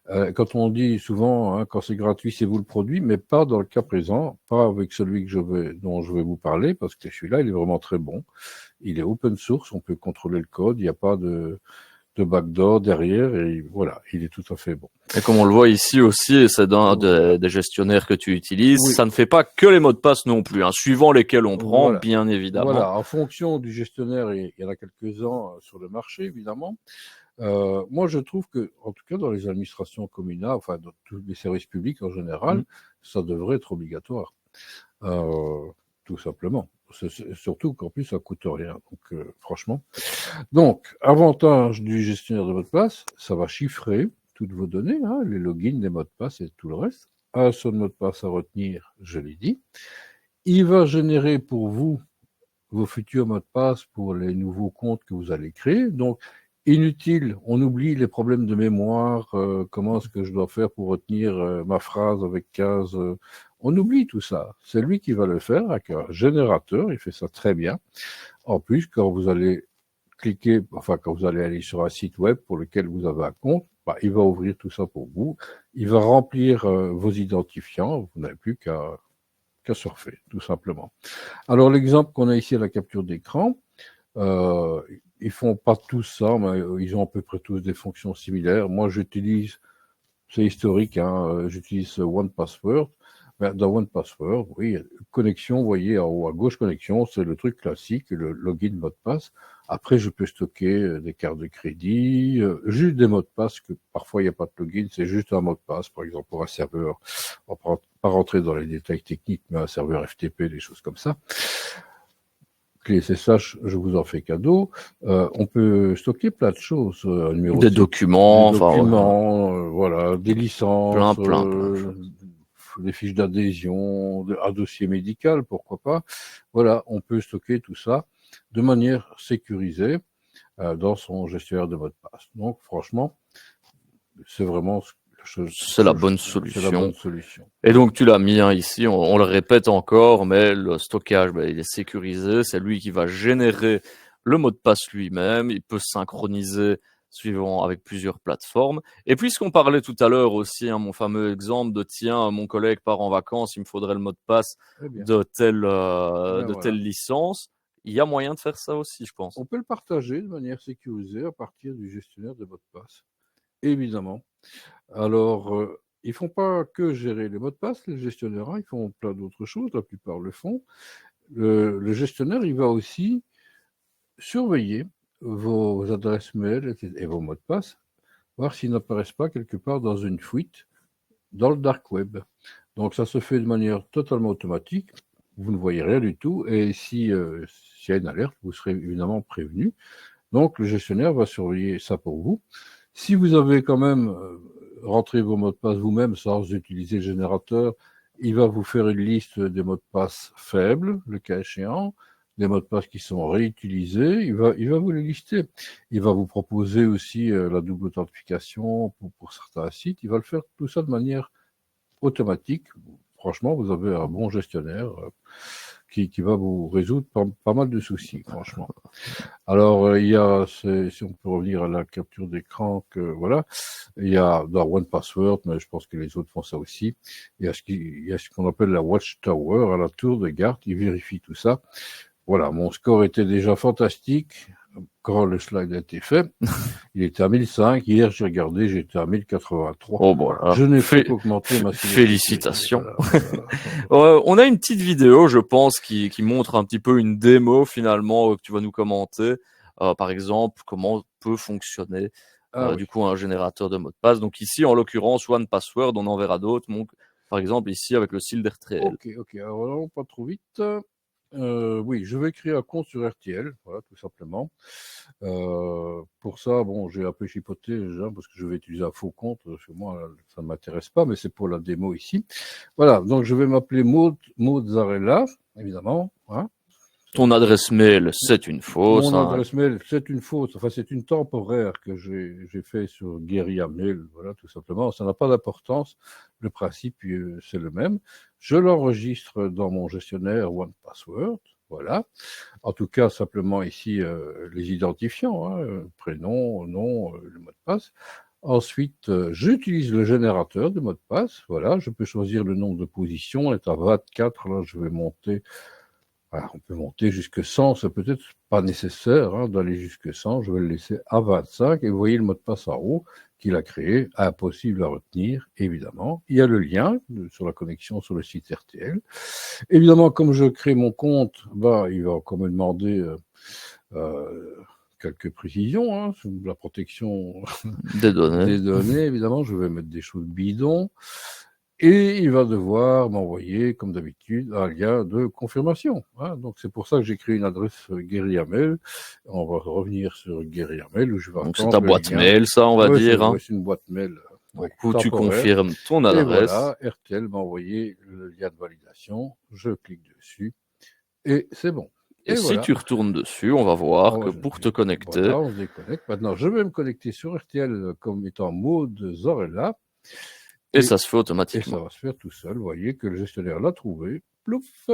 Quand on dit souvent, hein, quand c'est gratuit, c'est vous le produit, mais pas dans le cas présent, pas avec celui dont je vais vous parler, parce que celui-là, il est vraiment très bon. Il est open source, on peut contrôler le code, il n'y a pas de backdoor derrière, et voilà, il est tout à fait bon. Et comme on le voit ici aussi, c'est dans des gestionnaires que tu utilises, Oui. ça ne fait pas que les mots de passe non plus, hein, suivant lesquels on prend, Voilà. bien évidemment. Voilà, en fonction du gestionnaire, il y en a quelques-uns sur le marché, évidemment. Moi, je trouve que, en tout cas, dans les administrations communales, enfin, dans tous les services publics en général, ça devrait être obligatoire. Tout simplement. Surtout qu'en plus, ça coûte rien. Donc, franchement. Donc, avantage du gestionnaire de mot de passe, ça va chiffrer toutes vos données, hein, les logins, les mots de passe et tout le reste. Un seul mot de passe à retenir, je l'ai dit. Il va générer pour vous vos futurs mots de passe pour les nouveaux comptes que vous allez créer. Donc, inutile, on oublie les problèmes de mémoire, comment est-ce que je dois faire pour retenir ma phrase avec 15... on oublie tout ça. C'est lui qui va le faire avec un générateur, il fait ça très bien. En plus, quand vous allez cliquer, enfin quand vous allez aller sur un site web pour lequel vous avez un compte, il va ouvrir tout ça pour vous. Il va remplir vos identifiants, vous n'avez plus qu'à surfer, tout simplement. Alors l'exemple qu'on a ici à la capture d'écran, ils font pas tous ça, mais ils ont à peu près tous des fonctions similaires. Moi, j'utilise, c'est historique, hein, j'utilise OnePassword. Dans OnePassword, oui, connexion, vous voyez en haut à gauche, connexion, c'est le truc classique, le login, mot de passe. Après, je peux stocker des cartes de crédit, juste des mots de passe, que parfois il n'y a pas de login, c'est juste un mot de passe, par exemple pour un serveur. On ne va pas rentrer dans les détails techniques, mais un serveur FTP, des choses comme ça. Clé SSH, je vous en fais cadeau. On peut stocker plein de choses. Des documents, voilà, des licences, plein de choses. Des fiches d'adhésion, un dossier médical, pourquoi pas. Voilà, on peut stocker tout ça de manière sécurisée dans son gestionnaire de mot de passe. Donc, franchement, c'est vraiment la bonne solution. C'est la bonne solution. Et donc, tu l'as mis ici, on le répète encore, mais le stockage, il est sécurisé. C'est lui qui va générer le mot de passe lui-même. Il peut synchroniser suivant avec plusieurs plateformes. Et puisqu'on parlait tout à l'heure aussi, mon fameux exemple de tiens, mon collègue part en vacances, il me faudrait le mot de passe de telle licence. Il y a moyen de faire ça aussi, je pense. On peut le partager de manière sécurisée à partir du gestionnaire de mot de passe. Évidemment. Alors, ils font pas que gérer les mots de passe, les gestionnaires, ils font plein d'autres choses, la plupart le font. Le gestionnaire, il va aussi surveiller vos adresses mail et vos mots de passe, voir s'ils n'apparaissent pas quelque part dans une fuite dans le dark web. Donc ça se fait de manière totalement automatique, vous ne voyez rien du tout, et s'il y a une alerte, vous serez évidemment prévenu. Donc le gestionnaire va surveiller ça pour vous. Si vous avez quand même rentré vos mots de passe vous-même sans utiliser le générateur, il va vous faire une liste des mots de passe faibles, le cas échéant, des mots de passe qui sont réutilisés, il va vous les lister. Il va vous proposer aussi la double authentification pour certains sites. Il va le faire tout ça de manière automatique. Franchement, vous avez un bon gestionnaire qui va vous résoudre pas mal de soucis, franchement. Alors, il y a, si on peut revenir à la capture d'écran, voilà, il y a dans OnePassword, mais je pense que les autres font ça aussi. Il y a ce qu'on appelle la Watchtower, à la tour de garde, il vérifie tout ça. Voilà, mon score était déjà fantastique quand le slide a été fait. Il était à 1005. Hier, j'ai regardé, j'étais à 1083. Oh, voilà. Je n'ai fait qu'augmenter ma Félicitations. Voilà. On a une petite vidéo, je pense, qui montre un petit peu une démo, finalement, que tu vas nous commenter. Par exemple, comment peut fonctionner, du coup, un générateur de mots de passe. Donc ici, en l'occurrence, OnePassword, on en verra d'autres. Donc, par exemple, ici, avec le style d'RTL. Ok. Alors, non, pas trop vite. Oui, je vais créer un compte sur RTL, voilà, tout simplement. Pour ça, bon, j'ai un peu chipoté déjà, parce que je vais utiliser un faux compte, parce que moi, ça ne m'intéresse pas, mais c'est pour la démo ici. Voilà, donc je vais m'appeler Mozzarella, évidemment. Hein. Ton adresse mail, c'est une fausse. Mon adresse mail, c'est une fausse, enfin c'est une temporaire que j'ai fait sur Guerilla Mail, voilà, tout simplement. Ça n'a pas d'importance, le principe c'est le même. Je l'enregistre dans mon gestionnaire OnePassword, voilà. En tout cas, simplement ici les identifiants, hein, prénom, nom, le mot de passe. Ensuite, j'utilise le générateur de mot de passe, voilà. Je peux choisir le nombre de positions, on est à 24, là je vais monter. Voilà, on peut monter jusque 100, c'est peut-être pas nécessaire hein, d'aller jusque 100, je vais le laisser à 25, et vous voyez le mot de passe en haut qu'il a créé, impossible à retenir, évidemment. Il y a le lien sur la connexion sur le site RTL. Évidemment, comme je crée mon compte, il va encore me demander quelques précisions, hein, sur la protection des données, évidemment, je vais mettre des choses bidons. Et il va devoir m'envoyer, comme d'habitude, un lien de confirmation. Hein. Donc c'est pour ça que j'ai créé une adresse Guerilla Mail. On va revenir sur Guerilla Mail où je vais Donc c'est attendre ta le boîte lien. mail, ça, on va dire. Hein. C'est une boîte mail. Donc où tu temporaire. confirmes ton Et adresse. voilà, RTL m'a envoyé le lien de validation. Je clique dessus et c'est bon. Et si voilà. Tu retournes dessus, on va voir que pour te connecter. Voilà, on se déconnecte. Maintenant, je vais me connecter sur RTL comme étant Mozzarella. Et ça se fait automatiquement. Et ça va se faire tout seul. Vous voyez que le gestionnaire l'a trouvé. Plouf.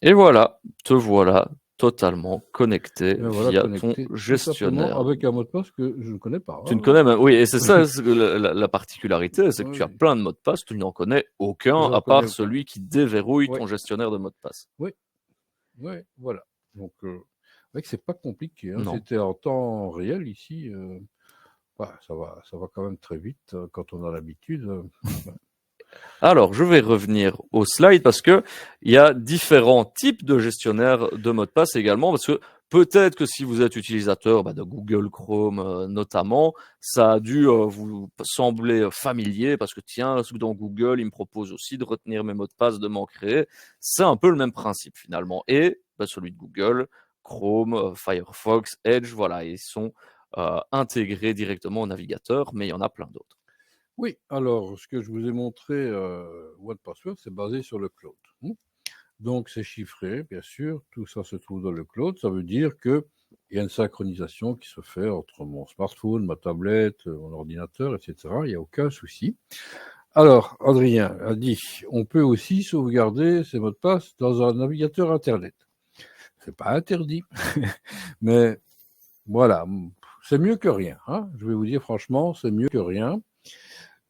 Et voilà, te voilà totalement connecté via ton gestionnaire. Avec un mot de passe que je ne connais pas. Tu ne connais même, oui, et c'est ça la particularité, c'est que tu as plein de mots de passe, tu n'en connais aucun à part celui qui déverrouille ton gestionnaire de mots de passe. Oui, voilà. Donc, c'est pas compliqué. Hein. C'était en temps réel ici. Ça va quand même très vite quand on a l'habitude. Alors, je vais revenir au slide parce que il y a différents types de gestionnaires de mots de passe également, parce que peut-être que si vous êtes utilisateur de Google Chrome notamment, ça a dû vous sembler familier parce que tiens, dans Google, il me propose aussi de retenir mes mots de passe, de m'en créer. C'est un peu le même principe finalement. Et celui de Google, Chrome, Firefox, Edge, voilà, ils sont intégrés directement au navigateur, mais il y en a plein d'autres. Oui, alors ce que je vous ai montré, OnePassword, c'est basé sur le cloud. Donc c'est chiffré, bien sûr, tout ça se trouve dans le cloud. Ça veut dire qu'il y a une synchronisation qui se fait entre mon smartphone, ma tablette, mon ordinateur, etc. Il n'y a aucun souci. Alors, Adrien a dit, on peut aussi sauvegarder ces mots de passe dans un navigateur Internet. C'est pas interdit, mais voilà, c'est mieux que rien. Hein. Je vais vous dire franchement, c'est mieux que rien.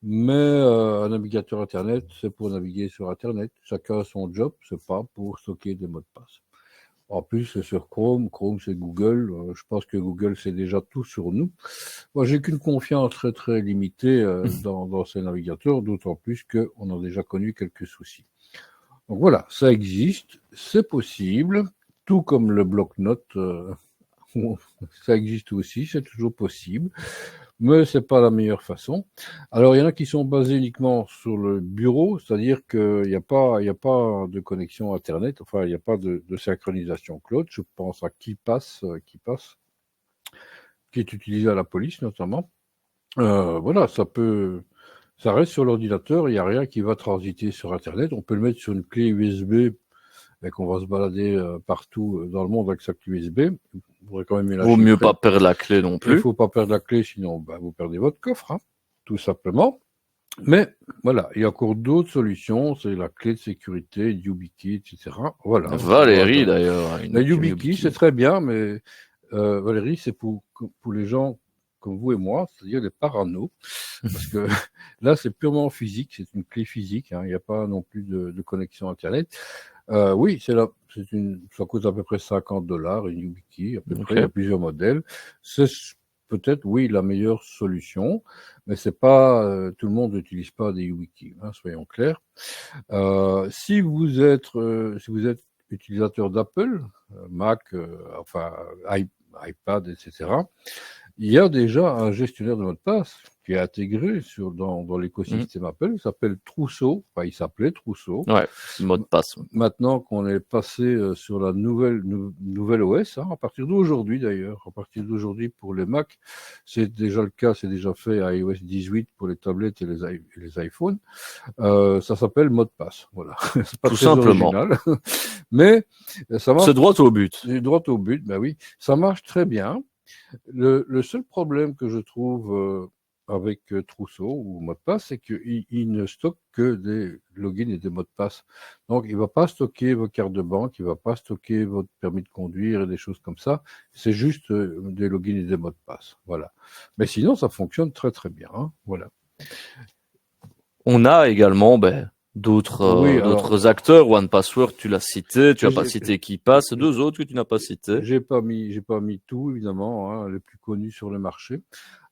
Mais un navigateur Internet, c'est pour naviguer sur Internet. Chacun a son job, c'est pas pour stocker des mots de passe. En plus, c'est sur Chrome. Chrome, c'est Google. Je pense que Google, c'est déjà tout sur nous. Moi, j'ai qu'une confiance très, très limitée dans ces navigateurs, d'autant plus qu'on a déjà connu quelques soucis. Donc voilà, ça existe, c'est possible, tout comme le bloc-notes, ça existe aussi, c'est toujours possible. Mais c'est pas la meilleure façon. Alors, il y en a qui sont basés uniquement sur le bureau, c'est-à-dire qu'il n'y a pas de connexion Internet, enfin, il n'y a pas de synchronisation cloud. Je pense à KeePass, qui est utilisé à la police, notamment. Voilà, ça reste sur l'ordinateur, il n'y a rien qui va transiter sur Internet. On peut le mettre sur une clé USB et qu'on va se balader partout dans le monde avec sa clé USB, vous pourrez quand même y la Vaut mieux chiffrer. pas perdre la clé non Il ne plus. faut pas perdre la clé, sinon vous perdez votre coffre, hein, tout simplement. Mais voilà, il y a encore d'autres solutions, c'est la clé de sécurité, YubiKey, etc. Voilà, Valérie, d'ailleurs, a la une YubiKey, c'est YubiKey. très bien, mais Valérie, c'est pour les gens comme vous et moi, c'est-à-dire les parano, parce que là, c'est purement physique, c'est une clé physique, hein, il n'y a pas non plus de connexion Internet. Oui, ça coûte à peu près $50, une YubiKey, à peu près, il y a plusieurs modèles. C'est peut-être, oui, la meilleure solution, mais c'est pas, tout le monde n'utilise pas des YubiKey, hein, soyons clairs. Si vous êtes utilisateur d'Apple, Mac, enfin iPad, etc., il y a déjà un gestionnaire de mot de passe qui est intégré dans l'écosystème Apple. Il s'appelle Trousseau. Enfin, il s'appelait Trousseau. Ouais, c'est le mot de passe. Maintenant qu'on est passé sur la nouvelle OS, hein, à partir d'aujourd'hui d'ailleurs, à partir d'aujourd'hui pour les Mac, c'est déjà le cas, c'est déjà fait à iOS 18 pour les tablettes et les iPhones. Ça s'appelle mot de passe. Voilà. C'est pas Tout très simplement. original, mais ça marche. C'est droit au but. C'est droit au but, ben oui. Ça marche très bien. Le seul problème que je trouve avec Trousseau ou mot de passe, c'est qu'il ne stocke que des logins et des mots de passe. Donc, il ne va pas stocker vos cartes de banque, il ne va pas stocker votre permis de conduire et des choses comme ça. C'est juste des logins et des mots de passe. Voilà. Mais sinon, ça fonctionne très très bien, hein. Voilà. On a également Oui, d'autres acteurs. OnePassword, tu l'as cité. Tu n'as pas j'ai cité KeePass. Deux autres que tu n'as pas cités. j'ai pas mis tout, évidemment, hein, les plus connus sur le marché.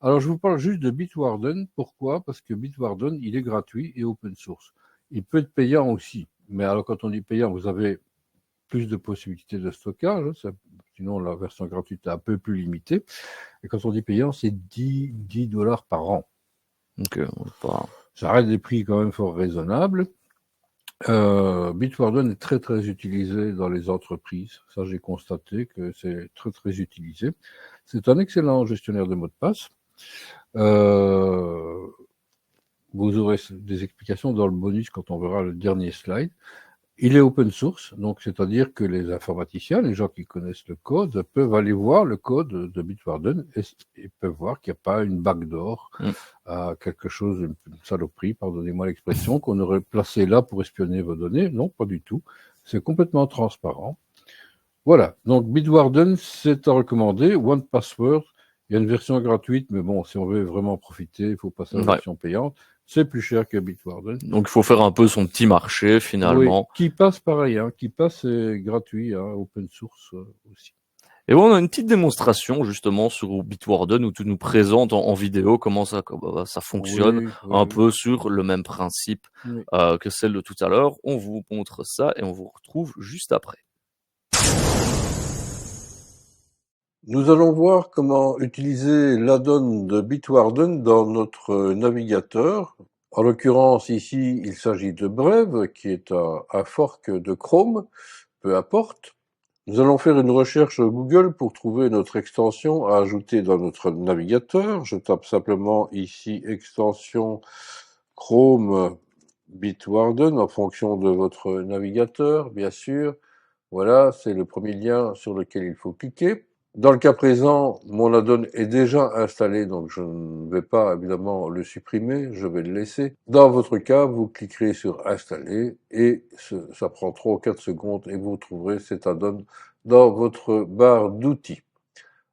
Alors, je vous parle juste de Bitwarden. Pourquoi? Parce que Bitwarden, il est gratuit et open source. Il peut être payant aussi. Mais alors, quand on dit payant, vous avez plus de possibilités de stockage, hein. Sinon, la version gratuite est un peu plus limitée. Et quand on dit payant, c'est 10 dollars par an. Donc, Ça reste des prix quand même fort raisonnables. Bitwarden est très très utilisé dans les entreprises. Ça, j'ai constaté que c'est très très utilisé. C'est un excellent gestionnaire de mots de passe. Vous aurez des explications dans le bonus quand on verra le dernier slide. Il est open source, donc c'est-à-dire que les informaticiens, les gens qui connaissent le code, peuvent aller voir le code de Bitwarden et peuvent voir qu'il n'y a pas une backdoor, quelque chose, une saloperie, pardonnez-moi l'expression, qu'on aurait placé là pour espionner vos données. Non, pas du tout. C'est complètement transparent. Voilà, donc Bitwarden, c'est à recommander. OnePassword, il y a une version gratuite, mais bon, si on veut vraiment profiter, il faut passer à la version payante. C'est plus cher que Bitwarden. Donc, il faut faire un peu son petit marché, finalement. Oui, KeePass, pareil, hein. KeePass est gratuit, hein, open source aussi. Et bon, on a une petite démonstration, justement, sur Bitwarden où tu nous présentes en vidéo comment ça fonctionne, un peu sur le même principe que celle de tout à l'heure. On vous montre ça et on vous retrouve juste après. Nous allons voir comment utiliser l'add-on de Bitwarden dans notre navigateur. En l'occurrence, ici, il s'agit de Brave, qui est un fork de Chrome, peu importe. Nous allons faire une recherche Google pour trouver notre extension à ajouter dans notre navigateur. Je tape simplement ici extension Chrome Bitwarden en fonction de votre navigateur, bien sûr. Voilà, c'est le premier lien sur lequel il faut cliquer. Dans le cas présent, mon add-on est déjà installé, donc je ne vais pas évidemment le supprimer, je vais le laisser. Dans votre cas, vous cliquerez sur installer et ça prend 3 ou 4 secondes et vous trouverez cet add-on dans votre barre d'outils.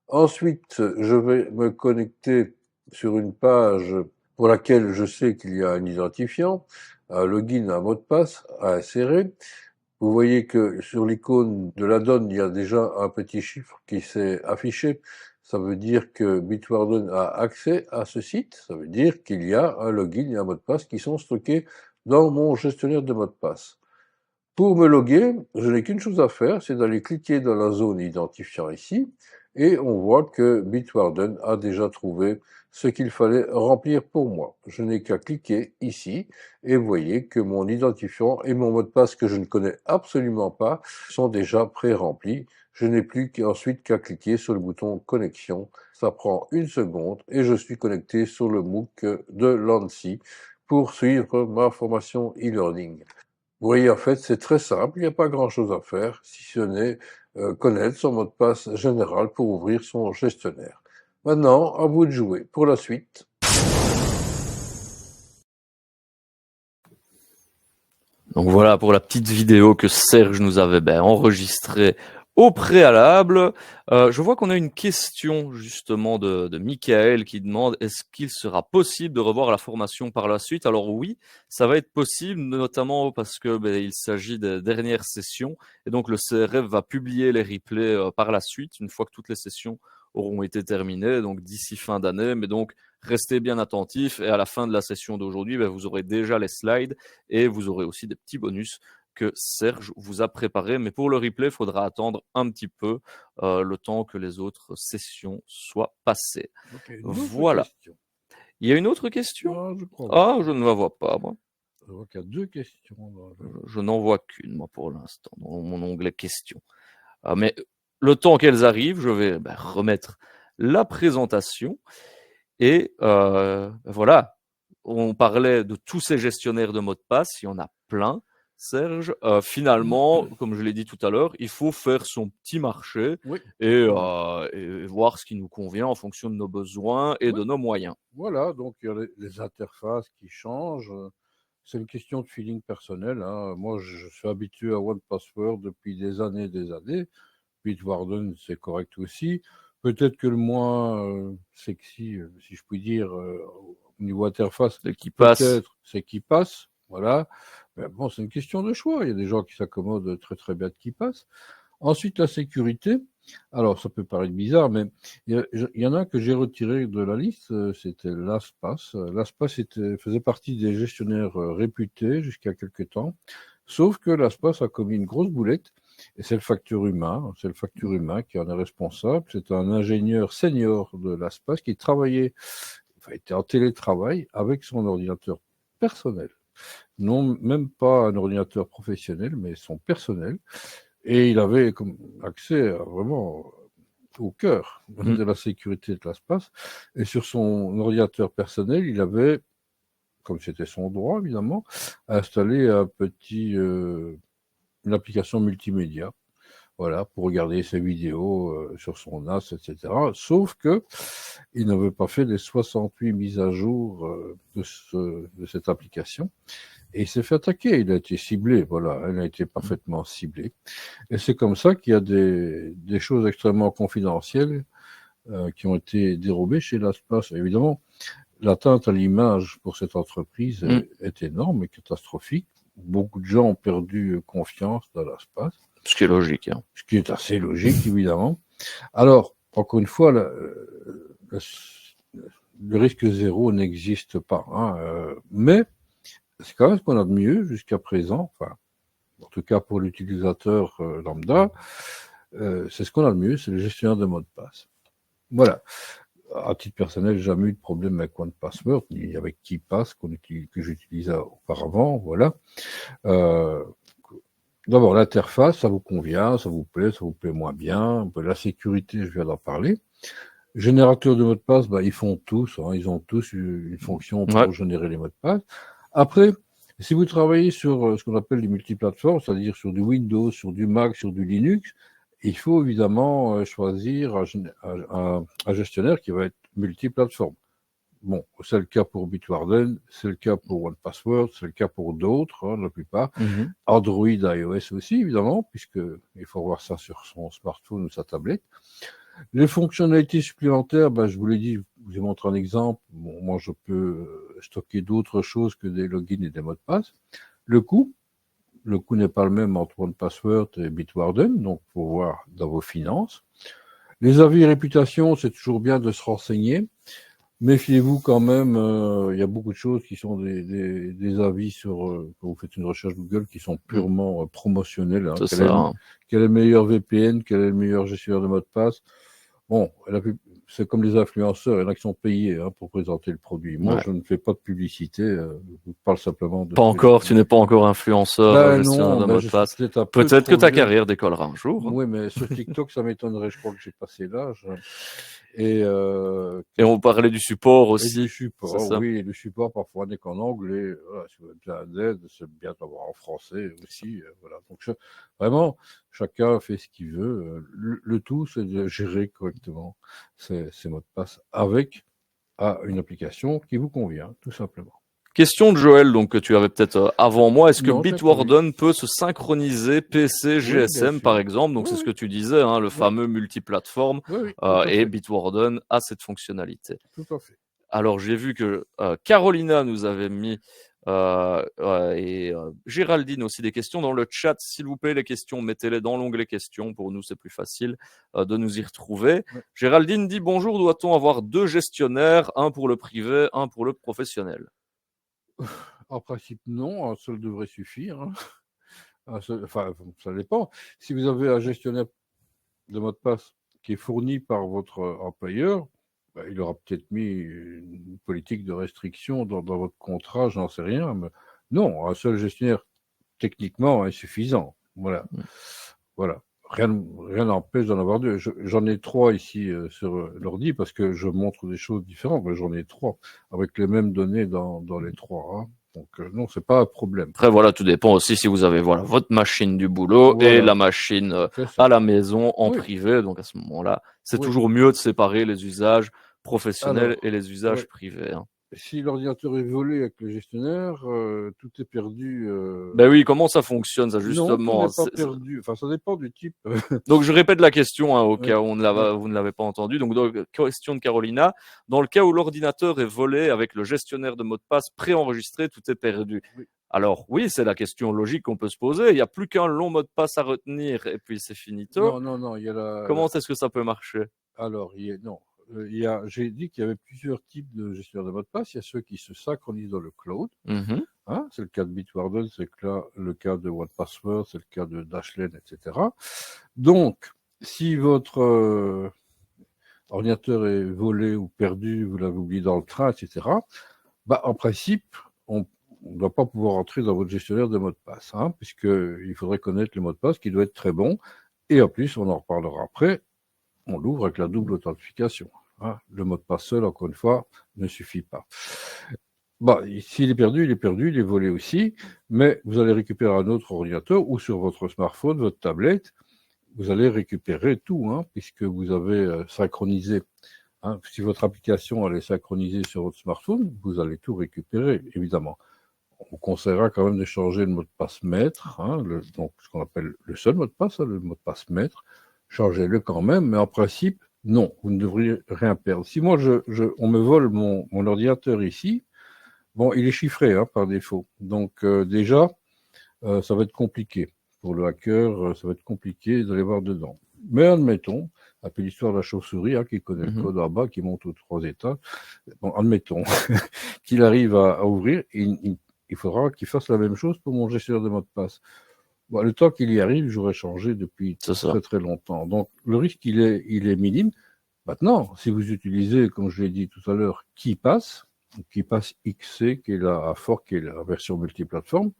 Ensuite, je vais me connecter sur une page pour laquelle je sais qu'il y a un identifiant, un login, un mot de passe à insérer. Vous voyez que sur l'icône de l'add-on, il y a déjà un petit chiffre qui s'est affiché. Ça veut dire que Bitwarden a accès à ce site. Ça veut dire qu'il y a un login et un mot de passe qui sont stockés dans mon gestionnaire de mots de passe. Pour me loguer, je n'ai qu'une chose à faire, c'est d'aller cliquer dans la zone identifiant ici, et on voit que Bitwarden a déjà trouvé ce qu'il fallait remplir pour moi. Je n'ai qu'à cliquer ici, et vous voyez que mon identifiant et mon mot de passe que je ne connais absolument pas sont déjà pré-remplis. Je n'ai plus qu'ensuite qu'à cliquer sur le bouton connexion. Ça prend une seconde, et je suis connecté sur le MOOC de l'ANSSI pour suivre ma formation e-learning. Oui, en fait, c'est très simple. Il n'y a pas grand-chose à faire, si ce n'est connaître son mot de passe général pour ouvrir son gestionnaire. Maintenant, à vous de jouer. Pour la suite. Donc voilà pour la petite vidéo que Serge nous avait enregistrée au préalable. Je vois qu'on a une question justement de Michael qui demande est-ce qu'il sera possible de revoir la formation par la suite? Alors oui, ça va être possible, notamment parce que il s'agit des dernières sessions et donc le CRF va publier les replays par la suite une fois que toutes les sessions auront été terminées, donc d'ici fin d'année. Mais donc restez bien attentifs et à la fin de la session d'aujourd'hui, vous aurez déjà les slides et vous aurez aussi des petits bonus que Serge vous a préparés. Mais pour le replay, il faudra attendre un petit peu le temps que les autres sessions soient passées. Okay, voilà. Question. Il y a une autre question? Ah, je crois je ne la vois pas, moi. Je vois qu'il y a 2 questions. Je n'en vois qu'une, moi, pour l'instant, dans mon onglet questions. Mais le temps qu'elles arrivent, je vais remettre la présentation. Et voilà, on parlait de tous ces gestionnaires de mots de passe, il y en a plein, Serge. Finalement, comme je l'ai dit tout à l'heure, il faut faire son petit marché et voir ce qui nous convient en fonction de nos besoins et de nos moyens. Voilà, donc il y a les interfaces qui changent. C'est une question de feeling personnel. Hein. Moi, je suis habitué à OnePassword depuis des années et des années. Bitwarden, c'est correct aussi. Peut-être que le moins sexy, si je puis dire, au niveau interface, peut-être c'est KeePass. Voilà. Mais bon, c'est une question de choix. Il y a des gens qui s'accommodent très très bien de KeePass. Ensuite, la sécurité. Alors, ça peut paraître bizarre, mais il y en a que j'ai retiré de la liste, c'était LastPass. LastPass faisait partie des gestionnaires réputés jusqu'à quelques temps, sauf que LastPass a commis une grosse boulette, et c'est le facteur humain qui en est responsable. C'est un ingénieur senior de LastPass qui était en télétravail avec son ordinateur personnel. Non, même pas un ordinateur professionnel, mais son personnel. Et il avait accès vraiment au cœur de la sécurité de l'espace. Et sur son ordinateur personnel, il avait, comme c'était son droit évidemment, installé une application multimédia. Voilà, pour regarder ses vidéos sur son NAS, etc. Sauf que il n'avait pas fait les 68 mises à jour de cette application. Et il s'est fait attaquer, il a été ciblé, voilà, elle a été parfaitement ciblée. Et c'est comme ça qu'il y a des choses extrêmement confidentielles qui ont été dérobées chez LastPass. Évidemment, l'atteinte à l'image pour cette entreprise est énorme et catastrophique. Beaucoup de gens ont perdu confiance dans LastPass. Ce qui est logique. Hein. Ce qui est assez logique, évidemment. Alors, encore une fois, le risque zéro n'existe pas. Hein, mais c'est quand même ce qu'on a de mieux jusqu'à présent, enfin, en tout cas pour l'utilisateur lambda, c'est ce qu'on a de mieux, c'est le gestionnaire de mots de passe. Voilà. À titre personnel, j'ai jamais eu de problème avec OnePassword, ni avec KeePass que j'utilisais auparavant, voilà. D'abord, l'interface, ça vous convient, ça vous plaît moins bien. La sécurité, je viens d'en parler. Générateur de mots de passe, ils font tous, hein, ils ont tous une fonction pour générer les mots de passe. Après, si vous travaillez sur ce qu'on appelle les multiplateformes, c'est-à-dire sur du Windows, sur du Mac, sur du Linux, il faut évidemment choisir un gestionnaire qui va être multiplateforme. Bon, c'est le cas pour Bitwarden, c'est le cas pour OnePassword, c'est le cas pour d'autres, hein, la plupart. Android, iOS aussi, évidemment, puisqu'il faut voir ça sur son smartphone ou sa tablette. Les fonctionnalités supplémentaires, je vous l'ai dit, je vous ai montré un exemple. Bon, moi, je peux stocker d'autres choses que des logins et des mots de passe. Le coût n'est pas le même entre OnePassword et Bitwarden, donc faut voir dans vos finances. Les avis et réputation, c'est toujours bien de se renseigner. Méfiez-vous quand même, il y a beaucoup de choses qui sont des avis sur, quand vous faites une recherche Google, qui sont purement promotionnels. Hein. Quel est le meilleur VPN, quel est le meilleur gestionnaire de mots de passe. Bon, c'est comme les influenceurs, il y en a qui sont payés pour présenter le produit. Moi, je ne fais pas de publicité, je parle simplement de... Pas encore, tu n'es pas encore influenceur, gestionnaire de mots de passe. Peut-être que ta carrière décollera un jour. Oui, mais sur TikTok, ça m'étonnerait, je crois que j'ai passé l'âge. Et on parlait du support Et aussi. du C'est support, ça. oui, et le support parfois n'est qu'en anglais. Voilà, si vous avez besoin d'aide, c'est bien d'avoir en français aussi. Voilà. Donc, vraiment, chacun fait ce qu'il veut. Le tout, c'est de gérer correctement ces mots de passe avec une application qui vous convient, tout simplement. Question de Joël, donc que tu avais peut-être avant moi. Est-ce que Non, je n'ai pas eu. Bitwarden peut se synchroniser PC, Oui, bien GSM par sûr. exemple? Donc Oui, c'est ce que oui, tu disais, hein, le oui, fameux multiplateforme. oui, oui, tout à Et fait. Bitwarden a cette fonctionnalité. Tout à fait. Alors j'ai vu que Carolina nous avait mis et Géraldine aussi des questions dans le chat. S'il vous plaît, les questions, mettez-les dans l'onglet questions. Pour nous, c'est plus facile de nous y retrouver. Ouais. Géraldine dit bonjour, doit-on avoir 2 gestionnaires, un pour le privé, un pour le professionnel? En principe, non, un seul devrait suffire, hein. Enfin, ça dépend. Si vous avez un gestionnaire de mot de passe qui est fourni par votre employeur, il aura peut-être mis une politique de restriction dans votre contrat, j'en sais rien. Mais non, un seul gestionnaire, techniquement, est suffisant. Voilà. Voilà. Rien n'empêche d'en avoir deux. J'en ai 3 ici sur l'ordi parce que je montre des choses différentes, mais j'en ai 3 avec les mêmes données dans les 3, hein. Donc non, c'est pas un problème. Après, voilà, tout dépend aussi si vous avez voilà, votre machine du boulot et Voilà, la machine c'est à ça. la maison en Oui, privé. Donc à ce moment-là, c'est oui. toujours mieux de séparer les usages professionnels et Alors, les usages ouais. privés, hein. Si l'ordinateur est volé avec le gestionnaire, tout est perdu. Ben oui, comment ça fonctionne, ça, Non, tout justement? n'est pas perdu. Enfin, ça dépend du type. Donc, je répète la question, hein, au Oui, cas où oui, vous ne l'avez pas entendu. Donc, question de Carolina. Dans le cas où l'ordinateur est volé avec le gestionnaire de mot de passe préenregistré, tout est perdu. oui. Alors, oui, c'est la question logique qu'on peut se poser. Il n'y a plus qu'un long mot de passe à retenir et puis c'est finito. Non, non, non, il y a Comment est-ce que ça peut marcher? alors, non. J'ai dit qu'il y avait plusieurs types de gestionnaires de mot de passe. Il y a ceux qui se synchronisent dans le cloud. Mhm. Hein, c'est le cas de Bitwarden, c'est le cas de OnePassword, c'est le cas de Dashlane, etc. Donc, si votre ordinateur est volé ou perdu, vous l'avez oublié dans le train, etc., en principe, on ne doit pas pouvoir entrer dans votre gestionnaire de mot de passe, hein, puisqu'il faudrait connaître le mot de passe qui doit être très bon. Et en plus, on en reparlera après, on l'ouvre avec la double authentification, hein. Le mot de passe seul, encore une fois, ne suffit pas. S'il est perdu, il est volé aussi, mais vous allez récupérer un autre ordinateur ou sur votre smartphone, votre tablette, vous allez récupérer tout, hein, puisque vous avez synchronisé. Hein, si votre application elle est synchronisée sur votre smartphone, vous allez tout récupérer, évidemment. On conseillera quand même de changer le mot de passe maître, hein, donc ce qu'on appelle le seul mot de passe, hein, le mot de passe maître. Changez-le quand même, mais en principe, non, vous ne devriez rien perdre. Si moi, on me vole mon ordinateur ici, bon, il est chiffré, hein, par défaut. Donc déjà, ça va être compliqué. Pour le hacker, ça va être compliqué d'aller voir dedans. Mais admettons, un peu l'histoire de la chauve-souris, hein, qui connaît le code en bas, qui monte aux 3 étages. Bon, admettons qu'il arrive à ouvrir, il faudra qu'il fasse la même chose pour mon gestionnaire de mot de passe. Bon, le temps qu'il y arrive, j'aurais changé depuis C'est ça. très très longtemps. Donc le risque, il est minime. Maintenant, si vous utilisez, comme je l'ai dit tout à l'heure, KeePass XC, qui est qui est la version multiplateforme,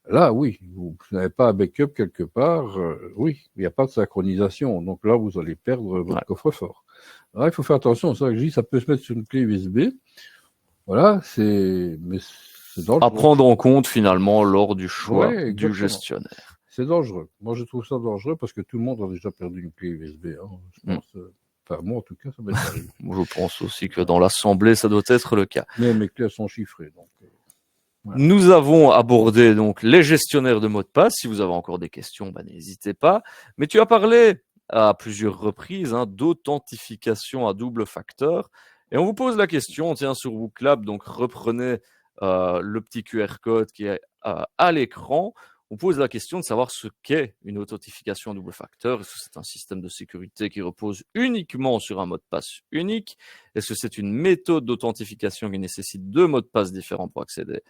là, oui, vous n'avez pas un backup quelque part, oui, il n'y a pas de synchronisation. Donc là, vous allez perdre votre coffre-fort. Là, il faut faire attention, ça que je dis, ça peut se mettre sur une clé USB. Voilà, mais c'est dangereux. À prendre en compte finalement lors du choix Ouais, du exactement. gestionnaire. C'est dangereux. Moi, je trouve ça dangereux parce que tout le monde a déjà perdu une clé USB, hein. Je pense, enfin, moi, en tout cas, ça m'est arrivé. Je pense aussi que dans l'assemblée, ça doit être le cas. Mais mes clés sont chiffrées, donc. Voilà. Nous avons abordé donc les gestionnaires de mots de passe. Si vous avez encore des questions, n'hésitez pas. Mais tu as parlé à plusieurs reprises, hein, d'authentification à double facteur. Et on vous pose la question, tiens, sur WooClap, donc reprenez le petit QR code qui est à l'écran. On pose la question de savoir ce qu'est une authentification à double facteur. Est-ce que c'est un système de sécurité qui repose uniquement sur un mot de passe unique? Est-ce que c'est une méthode d'authentification qui nécessite 2 mots de passe différents pour accéder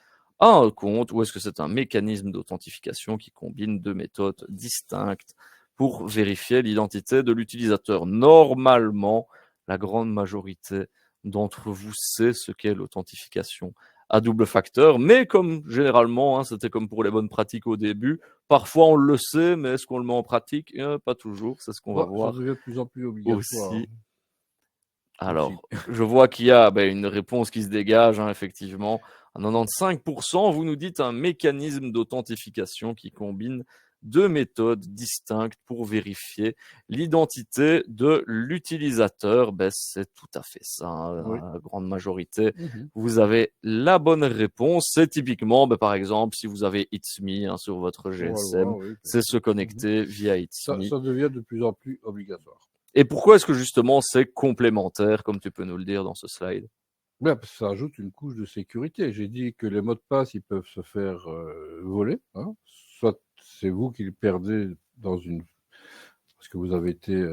à un compte, ou est-ce que c'est un mécanisme d'authentification qui combine 2 méthodes distinctes pour vérifier l'identité de l'utilisateur? Normalement, la grande majorité d'entre vous sait ce qu'est l'authentification à double facteur, mais comme généralement, hein, c'était comme pour les bonnes pratiques au début, parfois on le sait, mais est-ce qu'on le met en pratique? Pas toujours, c'est ce qu'on va Ça voir devient de plus en plus obligatoire, aussi. hein. aussi. Alors, je vois qu'il y a une réponse qui se dégage, hein, effectivement. À 95%, vous nous dites un mécanisme d'authentification qui combine deux méthodes distinctes pour vérifier l'identité de l'utilisateur. C'est tout à fait ça, Oui. hein, la grande majorité. Mhm. Vous avez la bonne réponse. C'est typiquement, par exemple, si vous avez It's Me, hein, sur votre On va le voir, GSM, oui, bien c'est se sûr. Mhm. connecter via It's Me. Ça devient de plus en plus obligatoire. Et pourquoi est-ce que justement c'est complémentaire, comme tu peux nous le dire dans ce slide? Ouais, parce que ça ajoute une couche de sécurité. J'ai dit que les mots de passe, ils peuvent se faire voler, hein. Soit c'est vous qui les perdez parce que vous avez été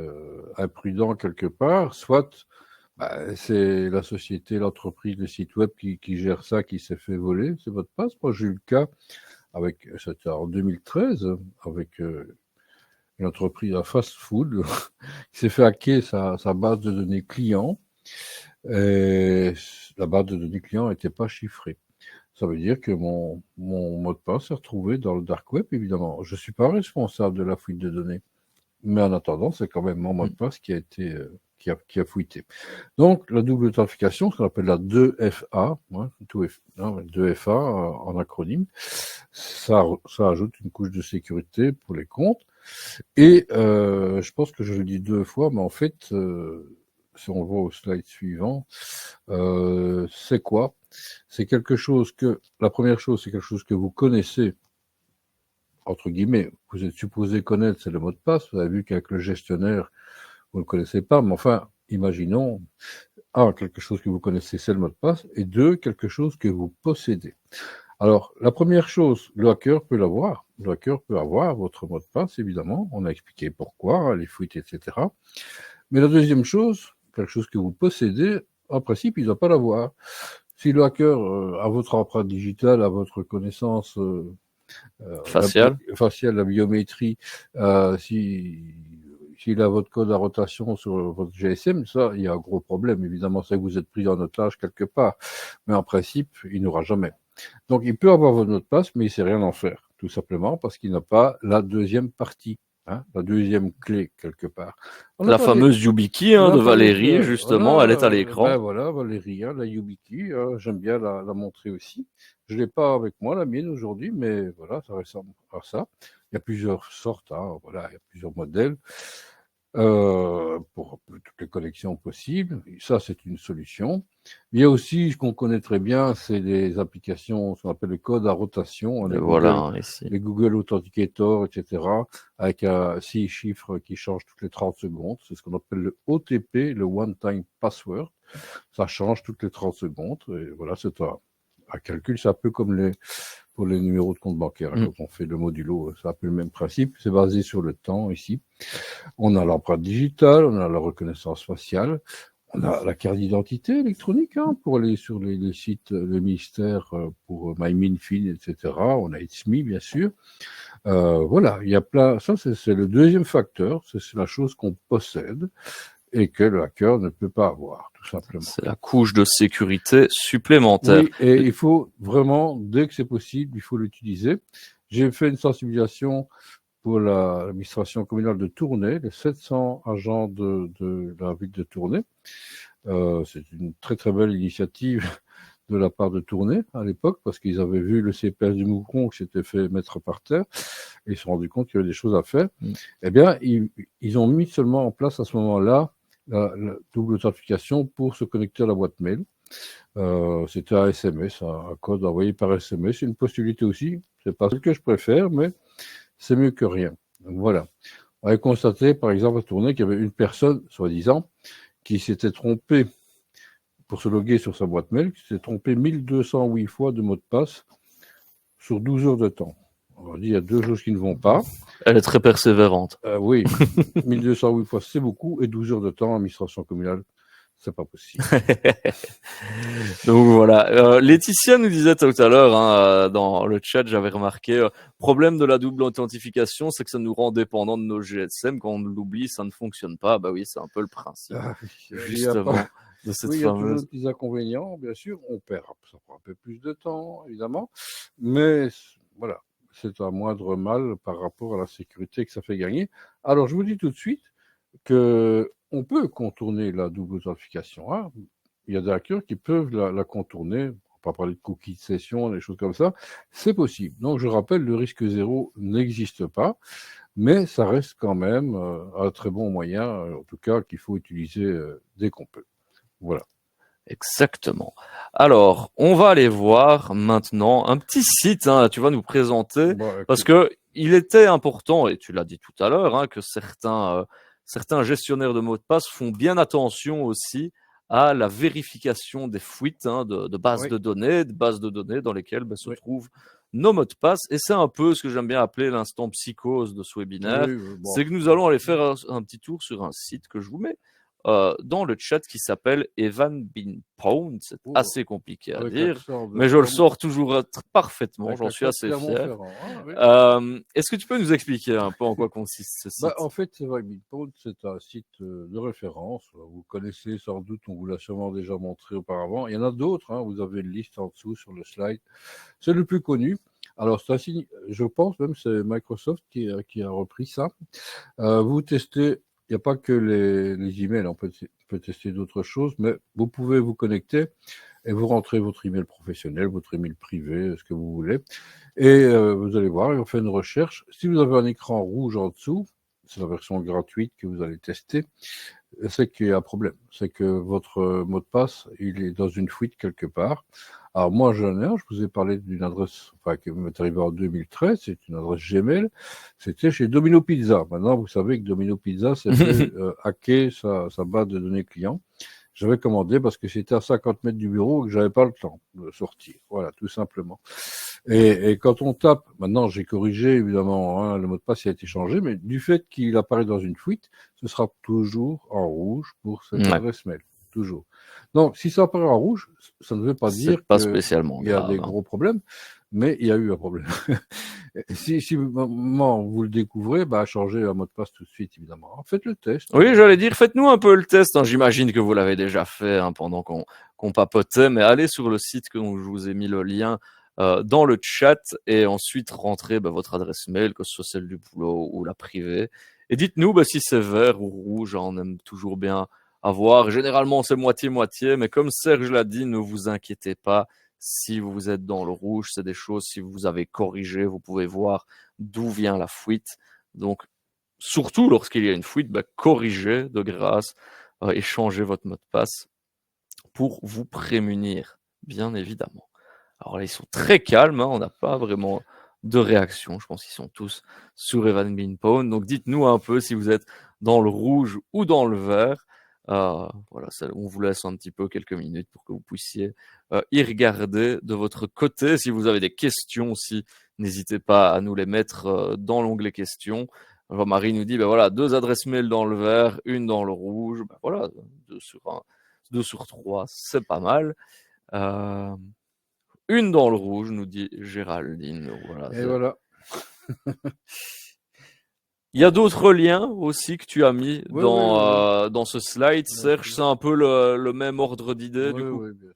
imprudent quelque part, soit c'est la société, l'entreprise, le site web qui gère ça, qui s'est fait voler ces mots de passe. Moi, j'ai eu le cas c'était en 2013, avec une entreprise à fast-food qui s'est fait hacker sa base de données client. Et la base de données client n'était pas chiffrée. Ça veut dire que mon mot de passe est retrouvé dans le dark web, évidemment. Je ne suis pas responsable de la fuite de données. Mais en attendant, c'est quand même mon mot de passe qui a été qui a fuité. Donc, la double authentification, ce qu'on appelle la 2FA, hein, 2FA en acronyme, ça ajoute une couche de sécurité pour les comptes. Et je pense que je le dis deux fois, mais en fait, si on voit au slide suivant, c'est quoi? C'est quelque chose la première chose, c'est quelque chose que vous connaissez, entre guillemets, vous êtes supposé connaître, c'est le mot de passe. Vous avez vu qu'avec le gestionnaire, vous ne le connaissez pas, mais enfin, imaginons, quelque chose que vous connaissez, c'est le mot de passe, et deux, quelque chose que vous possédez. Alors, la première chose, le hacker peut l'avoir. Le hacker peut avoir votre mot de passe, évidemment. On a expliqué pourquoi, les fuites, etc. Mais la deuxième chose, quelque chose que vous possédez, en principe, il ne doit pas l'avoir. Si le hacker a votre empreinte digitale, a votre connaissance Facial. faciale, la biométrie, s'il a votre code à rotation sur votre GSM, ça, il y a un gros problème. Évidemment, c'est que vous êtes pris en otage quelque part. Mais en principe, il n'aura jamais. Donc, il peut avoir votre mot de passe, mais il ne sait rien en faire, tout simplement parce qu'il n'a pas la deuxième partie, hein, la deuxième clé, quelque part. La fameuse YubiKey, hein, de Valérie, justement, elle est à l'écran. Voilà, Valérie, hein, la YubiKey, j'aime bien la montrer aussi. Je ne l'ai pas avec moi, la mienne aujourd'hui, mais voilà, ça ressemble à ça. Il y a plusieurs sortes, hein, voilà, il y a plusieurs modèles. Pour toutes les collections possibles. Et ça, c'est une solution. Il y a aussi, ce qu'on connaît très bien, c'est des applications, ce qu'on appelle le code à rotation, hein, Voilà, hein, ici. les Google Authenticator, etc., avec 6 chiffres qui changent toutes les 30 secondes. C'est ce qu'on appelle le OTP, le One Time Password. Ça change toutes les 30 secondes. Et voilà, c'est un calcul. C'est un peu comme pour les numéros de compte bancaire. Quand on fait le modulo, c'est un peu le même principe. C'est basé sur le temps ici. On a l'empreinte digitale, on a la reconnaissance faciale, on a la carte d'identité électronique, hein, pour aller sur les sites, le ministère, pour MyMinFin, etc. On a It's Me, bien sûr. Voilà, il y a plein. Ça, c'est le deuxième facteur. C'est la chose qu'on possède et que le hacker ne peut pas avoir, tout simplement. C'est la couche de sécurité supplémentaire. Oui, et il faut vraiment, dès que c'est possible, il faut l'utiliser. J'ai fait une sensibilisation pour l'administration communale de Tournai, les 700 agents de la ville de Tournai. C'est une très très belle initiative de la part de Tournai à l'époque, parce qu'ils avaient vu le CPS du Moucron qui s'était fait mettre par terre, et ils se sont rendus compte qu'il y avait des choses à faire. Eh bien, ils ont mis seulement en place à ce moment-là la double authentification pour se connecter à la boîte mail. C'était un SMS, un code envoyé par SMS. C'est une possibilité aussi. C'est pas ce que je préfère, mais c'est mieux que rien. Donc voilà. On avait constaté, par exemple, à Tournai, qu'il y avait une personne, soi-disant, qui s'était trompée pour se loguer sur sa boîte mail, qui s'était trompée 1208 fois de mot de passe sur 12 heures de temps. On dit, il y a deux choses qui ne vont pas. Elle est très persévérante. Oui, 1208 fois, c'est beaucoup, et 12 heures de temps, administration communale, c'est pas possible. Donc voilà. Laetitia nous disait tout à l'heure, hein, dans le chat, j'avais remarqué, problème de la double authentification, c'est que ça nous rend dépendants de nos GSM. Quand on l'oublie, ça ne fonctionne pas. Bah oui, c'est un peu le principe, justement, de cette oui, il y a toujours fameuse. des petits inconvénients, bien sûr. Ça prend un peu plus de temps, évidemment. Mais voilà, c'est un moindre mal par rapport à la sécurité que ça fait gagner. Alors, je vous dis tout de suite que on peut contourner la double authentification, hein. Il y a des hackers qui peuvent la contourner. On va pas parler de cookies de session, des choses comme ça. C'est possible. Donc, je rappelle, le risque zéro n'existe pas, mais ça reste quand même un très bon moyen, en tout cas, qu'il faut utiliser dès qu'on peut. Voilà. Exactement. Alors, on va aller voir maintenant un petit site, hein, tu vas nous présenter, Bon, parce écoute, que il était important, et tu l'as dit tout à l'heure, hein, que certains gestionnaires de mots de passe font bien attention aussi à la vérification des fuites, hein, de oui, de bases de données dans lesquelles se oui, trouvent nos mots de passe. Et c'est un peu ce que j'aime bien appeler l'instant psychose de ce webinaire. oui, bon. C'est que nous allons aller faire un petit tour sur un site que je vous mets dans le chat qui s'appelle Evan Bean Pound. C'est Oh, assez compliqué à avec dire, l'accent de mais je le sors toujours parfaitement, avec j'en suis l'accent de assez fier. Clermont-Ferrand. Ah, oui. Est-ce que tu peux nous expliquer un peu en quoi consiste ce Bah, site? en fait, c'est vrai que Bitport, c'est un site de référence. Vous connaissez sans doute, on vous l'a sûrement déjà montré auparavant. Il y en a d'autres, hein, vous avez une liste en dessous sur le slide. C'est le plus connu. Alors, c'est un signe, je pense même c'est Microsoft qui a repris ça. Vous testez, il n'y a pas que les emails, on peut tester d'autres choses, mais vous pouvez vous connecter et vous rentrez votre email professionnel, votre email privé, ce que vous voulez. Et vous allez voir, on fait une recherche. Si vous avez un écran rouge en dessous, c'est la version gratuite que vous allez tester, c'est qu'il y a un problème. C'est que votre mot de passe, il est dans une fuite quelque part. Alors moi, j'en ai un, je vous ai parlé d'une adresse qui m'est arrivée en 2013, c'est une adresse Gmail, c'était chez Domino Pizza. Maintenant, vous savez que Domino Pizza s'est fait hacker sa base de données clients. J'avais commandé parce que c'était à 50 mètres du bureau et que j'avais pas le temps de sortir. Voilà, tout simplement. Et quand on tape, maintenant j'ai corrigé évidemment, hein, le mot de passe a été changé, mais du fait qu'il apparaît dans une fuite, ce sera toujours en rouge pour cette Ouais, adresse mail. Toujours. Donc, si ça apparaît en rouge, ça ne veut pas dire c'est pas qu'il spécialement y a des grave, hein. gros problèmes, mais il y a eu un problème. Si moment vous le découvrez, changez un mot de passe tout de suite, évidemment. Faites le test. Oui, j'allais dire, faites-nous un peu le test, hein. J'imagine que vous l'avez déjà fait, hein, pendant qu'on papotait, mais allez sur le site que je vous ai mis le lien dans le chat et ensuite rentrez votre adresse mail, que ce soit celle du boulot ou la privée. Et dites-nous si c'est vert ou rouge, hein, on aime toujours bien avoir. Généralement, c'est moitié-moitié, mais comme Serge l'a dit, ne vous inquiétez pas. Si vous êtes dans le rouge, c'est des choses, si vous avez corrigé, vous pouvez voir d'où vient la fuite. Donc, surtout lorsqu'il y a une fuite, corrigez de grâce et changez votre mot de passe pour vous prémunir, bien évidemment. Alors là, ils sont très calmes, hein, on n'a pas vraiment de réaction. Je pense qu'ils sont tous sur Evan Beanpone. Donc dites-nous un peu si vous êtes dans le rouge ou dans le vert. Voilà, on vous laisse un petit peu quelques minutes pour que vous puissiez y regarder de votre côté. Si vous avez des questions aussi, n'hésitez pas à nous les mettre dans l'onglet questions. Jean-Marie nous dit, voilà, 2 adresses mail dans le vert, une dans le rouge. Voilà, 2 sur 3, c'est pas mal. Euh, une dans le rouge, nous dit Géraldine. Voilà. Et voilà. Il y a d'autres liens aussi que tu as mis Oui, oui, oui, oui. dans ce slide. Bien Serge, sûr. c'est un peu le même ordre d'idée Oui, du coup. oui, bien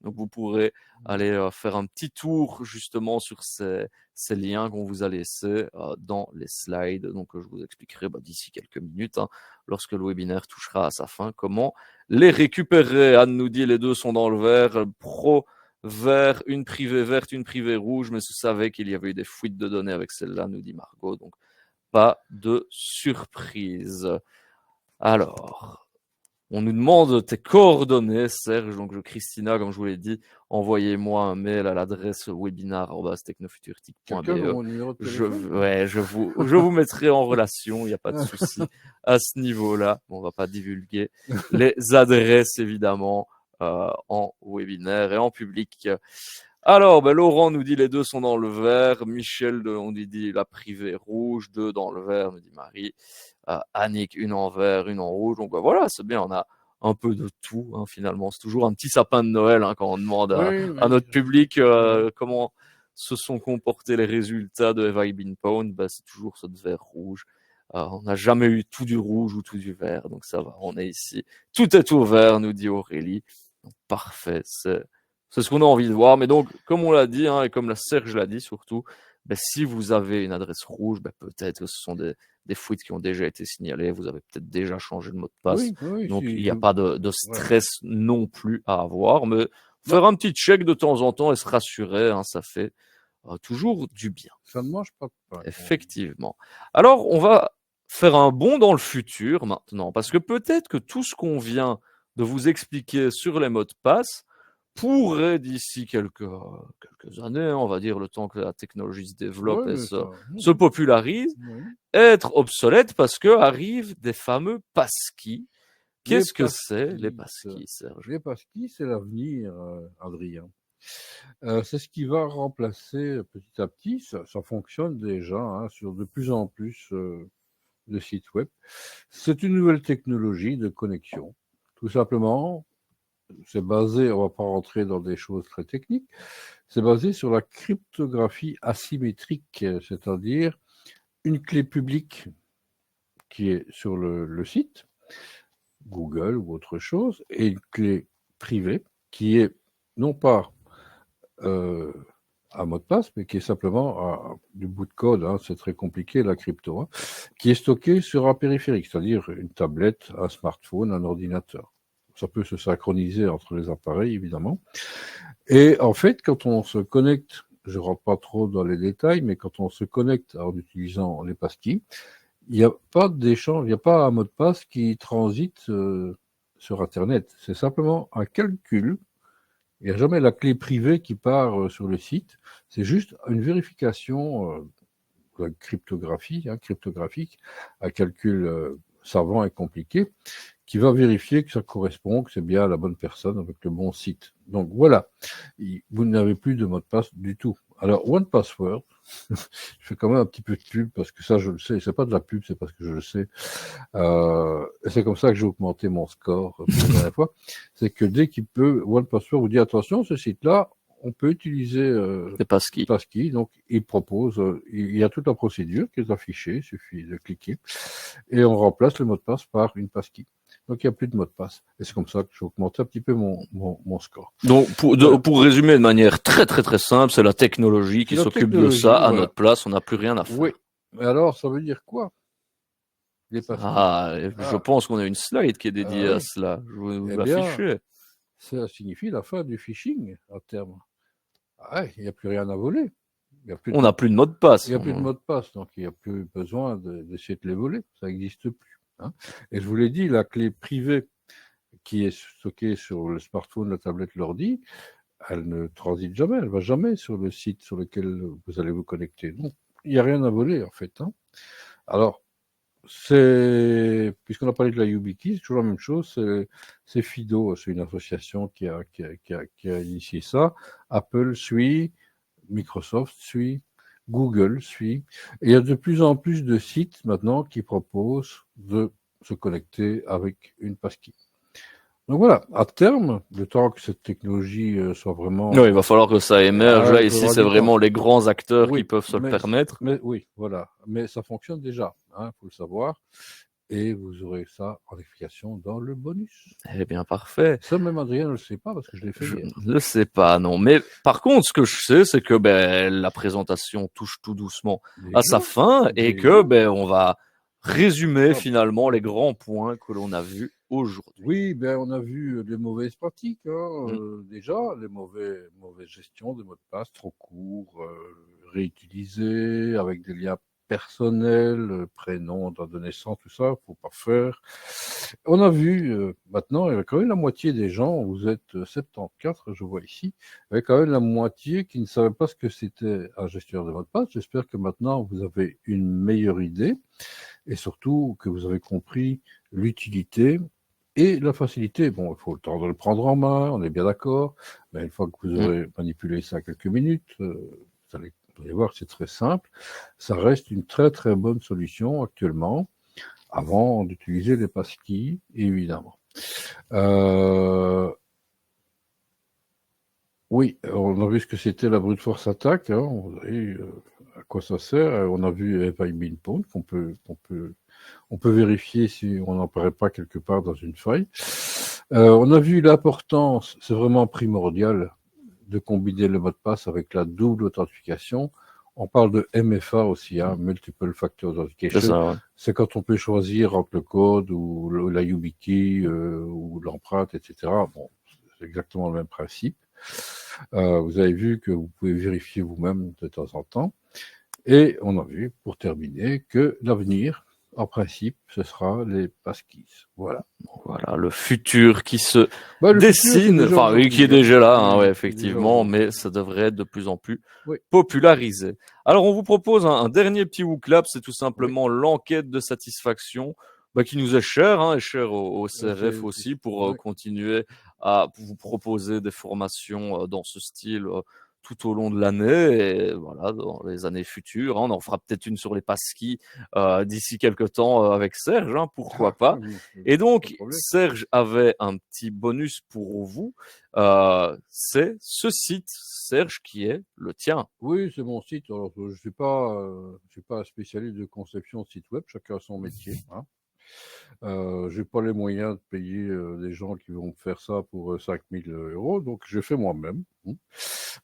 Donc vous pourrez sûr. aller faire un petit tour justement sur ces liens qu'on vous a laissés dans les slides. Donc je vous expliquerai d'ici quelques minutes, hein, lorsque le webinaire touchera à sa fin, comment les récupérer. Anne nous dit les deux sont dans le vert. Pro vert, une privée verte, une privée rouge, mais vous savez qu'il y avait eu des fuites de données avec celle-là, nous dit Margot. Donc pas de surprise. Alors, on nous demande tes coordonnées, Serge. Donc, Christina, comme je vous l'ai dit, envoyez-moi un mail à l'adresse webinar@technofuturtic.be. Quelqu'un veut mon numéro de téléphone? Je vous mettrai en relation. Il n'y a pas de souci à ce niveau-là. On va pas divulguer les adresses, évidemment, en webinaire et en public. Alors, Laurent nous dit les deux sont dans le vert. Michel, on lui dit la privée rouge, 2 dans le vert, nous dit Marie. Annick, une en vert, une en rouge. Donc voilà, c'est bien, on a un peu de tout, hein, finalement. C'est toujours un petit sapin de Noël, hein, quand on demande Oui, à oui. notre public Oui. comment se sont comportés les résultats de Have I Been Pwned. C'est toujours ce vert rouge. On n'a jamais eu tout du rouge ou tout du vert, donc ça va, on est ici. Tout est au vert, nous dit Aurélie. Donc, parfait, c'est ce qu'on a envie de voir. Mais donc, comme on l'a dit, hein, et comme la Serge l'a dit surtout, si vous avez une adresse rouge, peut-être que ce sont des fuites qui ont déjà été signalées, vous avez peut-être déjà changé de mot de passe. Oui, oui, Donc, il si n'y a je- pas de ouais. stress non plus à avoir, mais Non, faire un petit check de temps en temps et se rassurer, hein, ça fait toujours du bien. ça ne mange pas de pain. Effectivement. Alors, on va faire un bond dans le futur maintenant, parce que peut-être que tout ce qu'on vient de vous expliquer sur les mots de passe pourrait d'ici quelques années, on va dire le temps que la technologie se développe Oui, et mais ça. se popularise, Oui. être obsolète parce que arrivent des fameux passkeys. Les Qu'est-ce que c'est les passkis, passkeys, Serge? les passkis, c'est l'avenir, Adrien. C'est ce qui va remplacer petit à petit, ça fonctionne déjà hein, sur de plus en plus de sites web. C'est une nouvelle technologie de connexion. Tout simplement, c'est basé, on va pas rentrer dans des choses très techniques, c'est basé sur la cryptographie asymétrique, c'est-à-dire une clé publique qui est sur le site, Google ou autre chose, et une clé privée qui est non pas un mot de passe, mais qui est simplement du bout de code, hein, c'est très compliqué la crypto, hein, qui est stocké sur un périphérique, c'est-à-dire une tablette, un smartphone, un ordinateur. Ça peut se synchroniser entre les appareils, évidemment. Et en fait, quand on se connecte, je rentre pas trop dans les détails, mais quand on se connecte en utilisant les passkeys, il n'y a pas d'échange, il n'y a pas un mot de passe qui transite sur Internet. C'est simplement un calcul. Il n'y a jamais la clé privée qui part sur le site. C'est juste une vérification de cryptographie, hein, cryptographique, un calcul savant et compliqué, qui va vérifier que ça correspond, que c'est bien la bonne personne avec le bon site. Donc voilà, vous n'avez plus de mot de passe du tout. Alors, One Password, je fais quand même un petit peu de pub parce que ça, je le sais. C'est pas de la pub, c'est parce que je le sais. C'est comme ça que j'ai augmenté mon score pour la dernière fois. C'est que dès qu'il peut, One Password vous dit attention, ce site-là, on peut utiliser Les passkeys. Passkey. Donc, il propose, il y a toute la procédure qui est affichée, il suffit de cliquer, et on remplace le mot de passe par une passkey. Donc, il n'y a plus de mot de passe. Et c'est comme ça que j'ai augmenté un petit peu mon score. Donc, pour résumer de manière très très très simple, c'est la technologie qui C'est la s'occupe de technologie, ça à voilà. notre place. On n'a plus rien à faire. Oui. Mais alors, ça veut dire quoi, les passkey? Je pense qu'on a une slide qui est dédiée à oui. cela. Je vais vous Eh bien, l'afficher. ça signifie la fin du phishing, à terme. Ah, il n'y a plus rien à voler. On n'a plus de mot de passe. Il n'y a plus de mot de passe, donc il n'y a plus besoin d'essayer de les voler. Ça n'existe plus. Hein. Et je vous l'ai dit, la clé privée qui est stockée sur le smartphone, la tablette, l'ordi, elle ne transite jamais. Elle ne va jamais sur le site sur lequel vous allez vous connecter. Donc, il n'y a rien à voler, en fait. Hein. Alors, puisqu'on a parlé de la YubiKey, c'est toujours la même chose. C'est Fido, c'est une association qui a initié ça. Apple suit, Microsoft suit, Google suit. Et il y a de plus en plus de sites maintenant qui proposent de se connecter avec une passkey. Donc voilà, à terme, le temps que cette technologie soit vraiment... Oui, il va falloir que ça émerge. Là, ici, c'est vraiment les grands acteurs qui peuvent se le permettre. Mais oui, voilà. Mais ça fonctionne déjà, hein, faut le savoir. Et vous aurez ça en explication dans le bonus. Eh bien, parfait. Ça, même Adrien ne le sait pas parce que je l'ai fait hier. Je ne le sais pas, non. Mais par contre, ce que je sais, c'est que la présentation touche tout doucement à sa fin et que on va résumer finalement les grands points que l'on a vus aujourd'hui. Oui, on a vu les mauvaises pratiques, hein, déjà, les mauvaises gestions de mots de passe trop courts, réutilisés, avec des liens personnels, prénom, date de naissance, tout ça, faut pas faire. On a vu, maintenant, il y a quand même la moitié des gens, vous êtes 74, je vois ici, il y a quand même la moitié qui ne savait pas ce que c'était un gestionnaire de mots de passe. J'espère que maintenant, vous avez une meilleure idée et surtout que vous avez compris l'utilité et la facilité. Bon, il faut le temps de le prendre en main, on est bien d'accord, mais une fois que vous aurez manipulé ça quelques minutes, vous allez voir que c'est très simple. Ça reste une très très bonne solution actuellement, avant d'utiliser les passkeys, évidemment. Oui, on a vu ce que c'était la brute force attaque, hein, on a vu à quoi ça sert. On a vu FI Binpond qu'on peut vérifier si on n'apparaît pas quelque part dans une faille. On a vu l'importance, c'est vraiment primordial, de combiner le mot de passe avec la double authentification. On parle de MFA aussi, hein, Multiple Factor C'est Authentication. ça, ouais. C'est quand on peut choisir entre le code ou la YubiKey ou l'empreinte, etc. Bon, c'est exactement le même principe. Vous avez vu que vous pouvez vérifier vous-même de temps en temps. Et on a vu, pour terminer, que l'avenir, en principe, ce sera les passkeys. Voilà. Voilà, le futur qui se Bah, le futur, c'est dessine, déjà enfin oui, qui est aujourd'hui. Hein. déjà là, hein, ouais, Oui, c'est déjà effectivement, mais aujourd'hui. ça devrait être de plus en plus Oui, popularisé. Alors, on vous propose un dernier petit WooClap, c'est tout oui. simplement l'enquête de satisfaction, bah, qui nous est chère, hein, et chère au CRF C'est, aussi, pour oui. continuer à vous proposer des formations dans ce style tout au long de l'année, et voilà, dans les années futures, hein. On en fera peut-être une sur les passkis d'ici quelques temps avec Serge, hein, pourquoi pas. Et Pas de donc, problème. Serge avait un petit bonus pour vous. C'est ce site, Serge, qui est le tien. Oui, c'est mon site. Alors, je suis pas un spécialiste de conception de site web. Chacun a son métier. Hein. J'ai pas les moyens de payer des gens qui vont me faire ça pour 5 000 euros, donc je fais moi-même. Hein.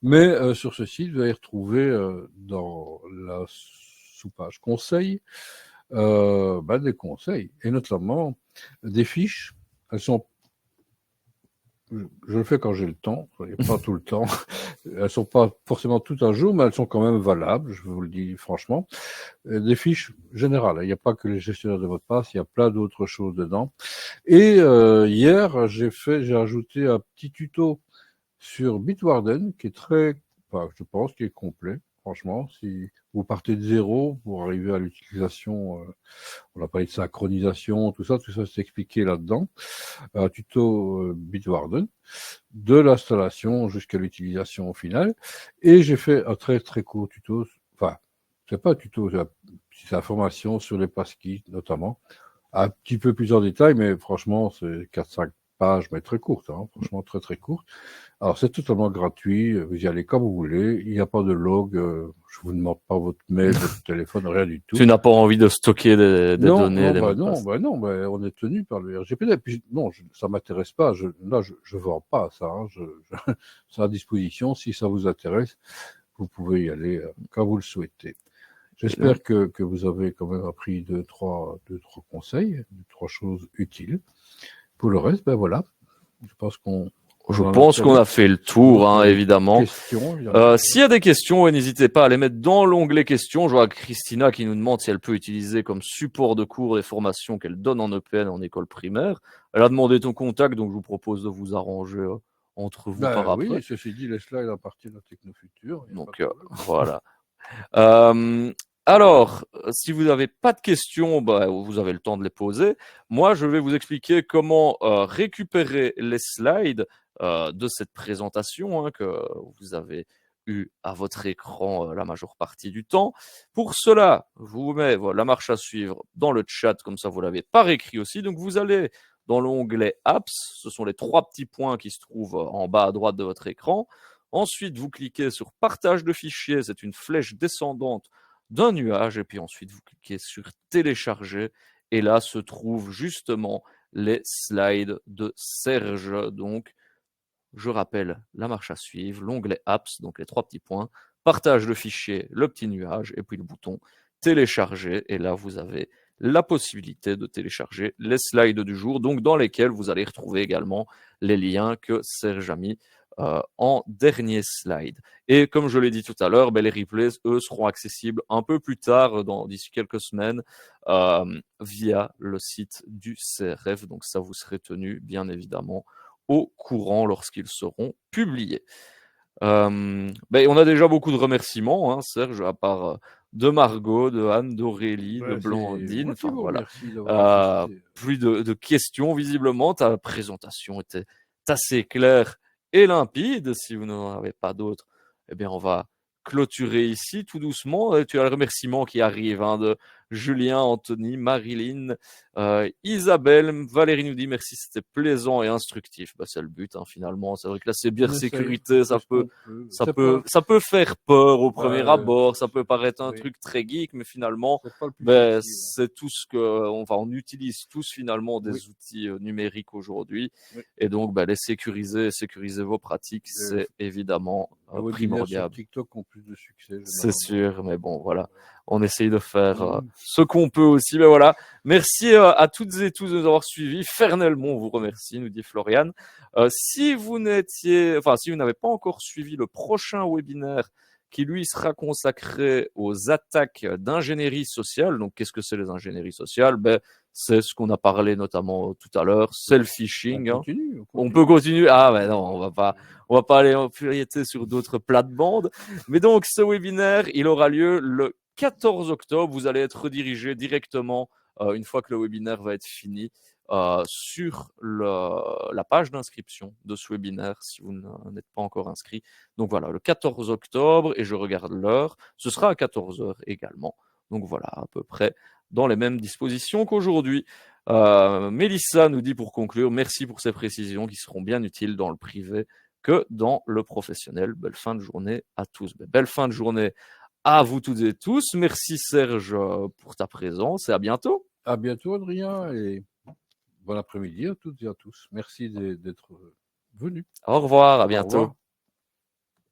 Mais sur ce site, vous allez retrouver dans la sous-page conseils des conseils, et notamment des fiches. Elles sont, je le fais quand j'ai le temps, pas tout le temps. Elles sont pas forcément toutes à jour, mais elles sont quand même valables, je vous le dis franchement. Des fiches générales. Il n'y a pas que les gestionnaires de mots de passe, il y a plein d'autres choses dedans. Et hier, j'ai ajouté un petit tuto sur Bitwarden qui est je pense, qui est complet. Franchement, si vous partez de zéro pour arriver à l'utilisation, on a parlé de synchronisation, tout ça c'est expliqué là-dedans. Un tuto Bitwarden, de l'installation jusqu'à l'utilisation finale. Et j'ai fait un très très court tuto, enfin, c'est pas un tuto, c'est la formation sur les passkeys notamment. Un petit peu plus en détail, mais franchement, c'est 4-5 pages, mais très courte, hein, franchement très très courte. Alors c'est totalement gratuit, vous y allez comme vous voulez, il n'y a pas de log, je vous demande pas votre mail, votre téléphone, rien du tout. Tu n'as pas envie de stocker des Non, données, non, des mots bah de non, passe. bah non, bah on est tenu par le RGPD. Puis, non, ça m'intéresse pas. Je vends pas ça. Hein, c'est à disposition. Si ça vous intéresse, vous pouvez y aller quand vous le souhaitez. Et donc, J'espère que vous avez quand même appris deux, trois conseils, deux, trois choses utiles. Pour le reste, ben voilà. Je pense je on en a pense qu'on terminé. a fait le Sauf tour, s'il y hein, a des évidemment. questions, évidemment. S'il y a des questions, ouais, n'hésitez pas à les mettre dans l'onglet questions. Je vois Christina qui nous demande si elle peut utiliser comme support de cours les formations qu'elle donne en EPN en école primaire. Elle a demandé ton contact, donc je vous propose de vous arranger entre vous par Ben après. oui, ceci dit, les slides appartiennent à Technofutur, il n'y a pas de Donc problème. voilà. Euh, alors, si vous n'avez pas de questions, bah, vous avez le temps de les poser. Moi, je vais vous expliquer comment récupérer les slides de cette présentation hein, que vous avez eu à votre écran la majeure partie du temps. Pour cela, vous mettez la marche à suivre dans le chat, comme ça vous l'avez par écrit aussi. Donc vous allez dans l'onglet Apps, ce sont les trois petits points qui se trouvent en bas à droite de votre écran. Ensuite, vous cliquez sur partage de fichiers, c'est une flèche descendante d'un nuage, et puis ensuite vous cliquez sur télécharger, et là se trouvent justement les slides de Serge. Donc, je rappelle la marche à suivre, l'onglet Apps, donc les trois petits points, partage de fichiers, le petit nuage, et puis le bouton télécharger, et là vous avez la possibilité de télécharger les slides du jour, donc dans lesquels vous allez retrouver également les liens que Serge a mis en dernier slide. Et comme je l'ai dit tout à l'heure, les replays, eux, seront accessibles un peu plus tard, d'ici quelques semaines, via le site du CRF. Donc ça, vous serez tenu, bien évidemment, au courant lorsqu'ils seront publiés. On a déjà beaucoup de remerciements, hein, Serge, à part de Margot, de Anne, d'Aurélie, de Ben, c'est Blandine. moi qui Enfin vous voilà. remercie d'avoir assisté. Plus de questions, visiblement. Ta présentation était assez claire et limpide. Si vous n'en avez pas d'autres, eh bien, on va clôturer ici tout doucement. Et tu as le remerciement qui arrive hein, de Julien, Anthony, Marilyn, Isabelle, Valérie nous dit merci, c'était plaisant et instructif. Bah, c'est le but, hein, finalement. C'est vrai que la cybersécurité, ça peut faire peur au premier abord, ça peut paraître un truc très geek, mais finalement, c'est tout ce que, on utilise tous finalement des outils numériques aujourd'hui. Et donc, les sécuriser vos pratiques, c'est évidemment primordial. Sur TikTok ont plus de succès. C'est sûr, mais bon, voilà. On essaye de faire ce qu'on peut aussi. Mais voilà. Merci à toutes et tous de nous avoir suivis. Fernellement, on vous remercie, nous dit Florian. Si vous n'avez pas encore suivi le prochain webinaire qui lui sera consacré aux attaques d'ingénierie sociale. Donc, qu'est-ce que c'est les ingénieries sociales? C'est ce qu'on a parlé notamment tout à l'heure, c'est le phishing. On peut continuer. Ah, mais non, on va pas aller empiéter sur d'autres plates-bandes. Mais donc, ce webinaire, il aura lieu le 14 octobre. Vous allez être redirigé directement, une fois que le webinaire va être fini, sur la page d'inscription de ce webinaire si vous n'êtes pas encore inscrit. Donc voilà, le 14 octobre, et je regarde l'heure, ce sera à 14 h également. Donc voilà, à peu près dans les mêmes dispositions qu'aujourd'hui. Mélissa nous dit pour conclure, merci pour ces précisions qui seront bien utiles dans le privé que dans le professionnel. Belle fin de journée à tous. Belle fin de journée à vous toutes et tous. Merci Serge pour ta présence et à bientôt. À bientôt Adrien et bon après-midi à toutes et à tous. Merci d'être venus. Au revoir, à bientôt.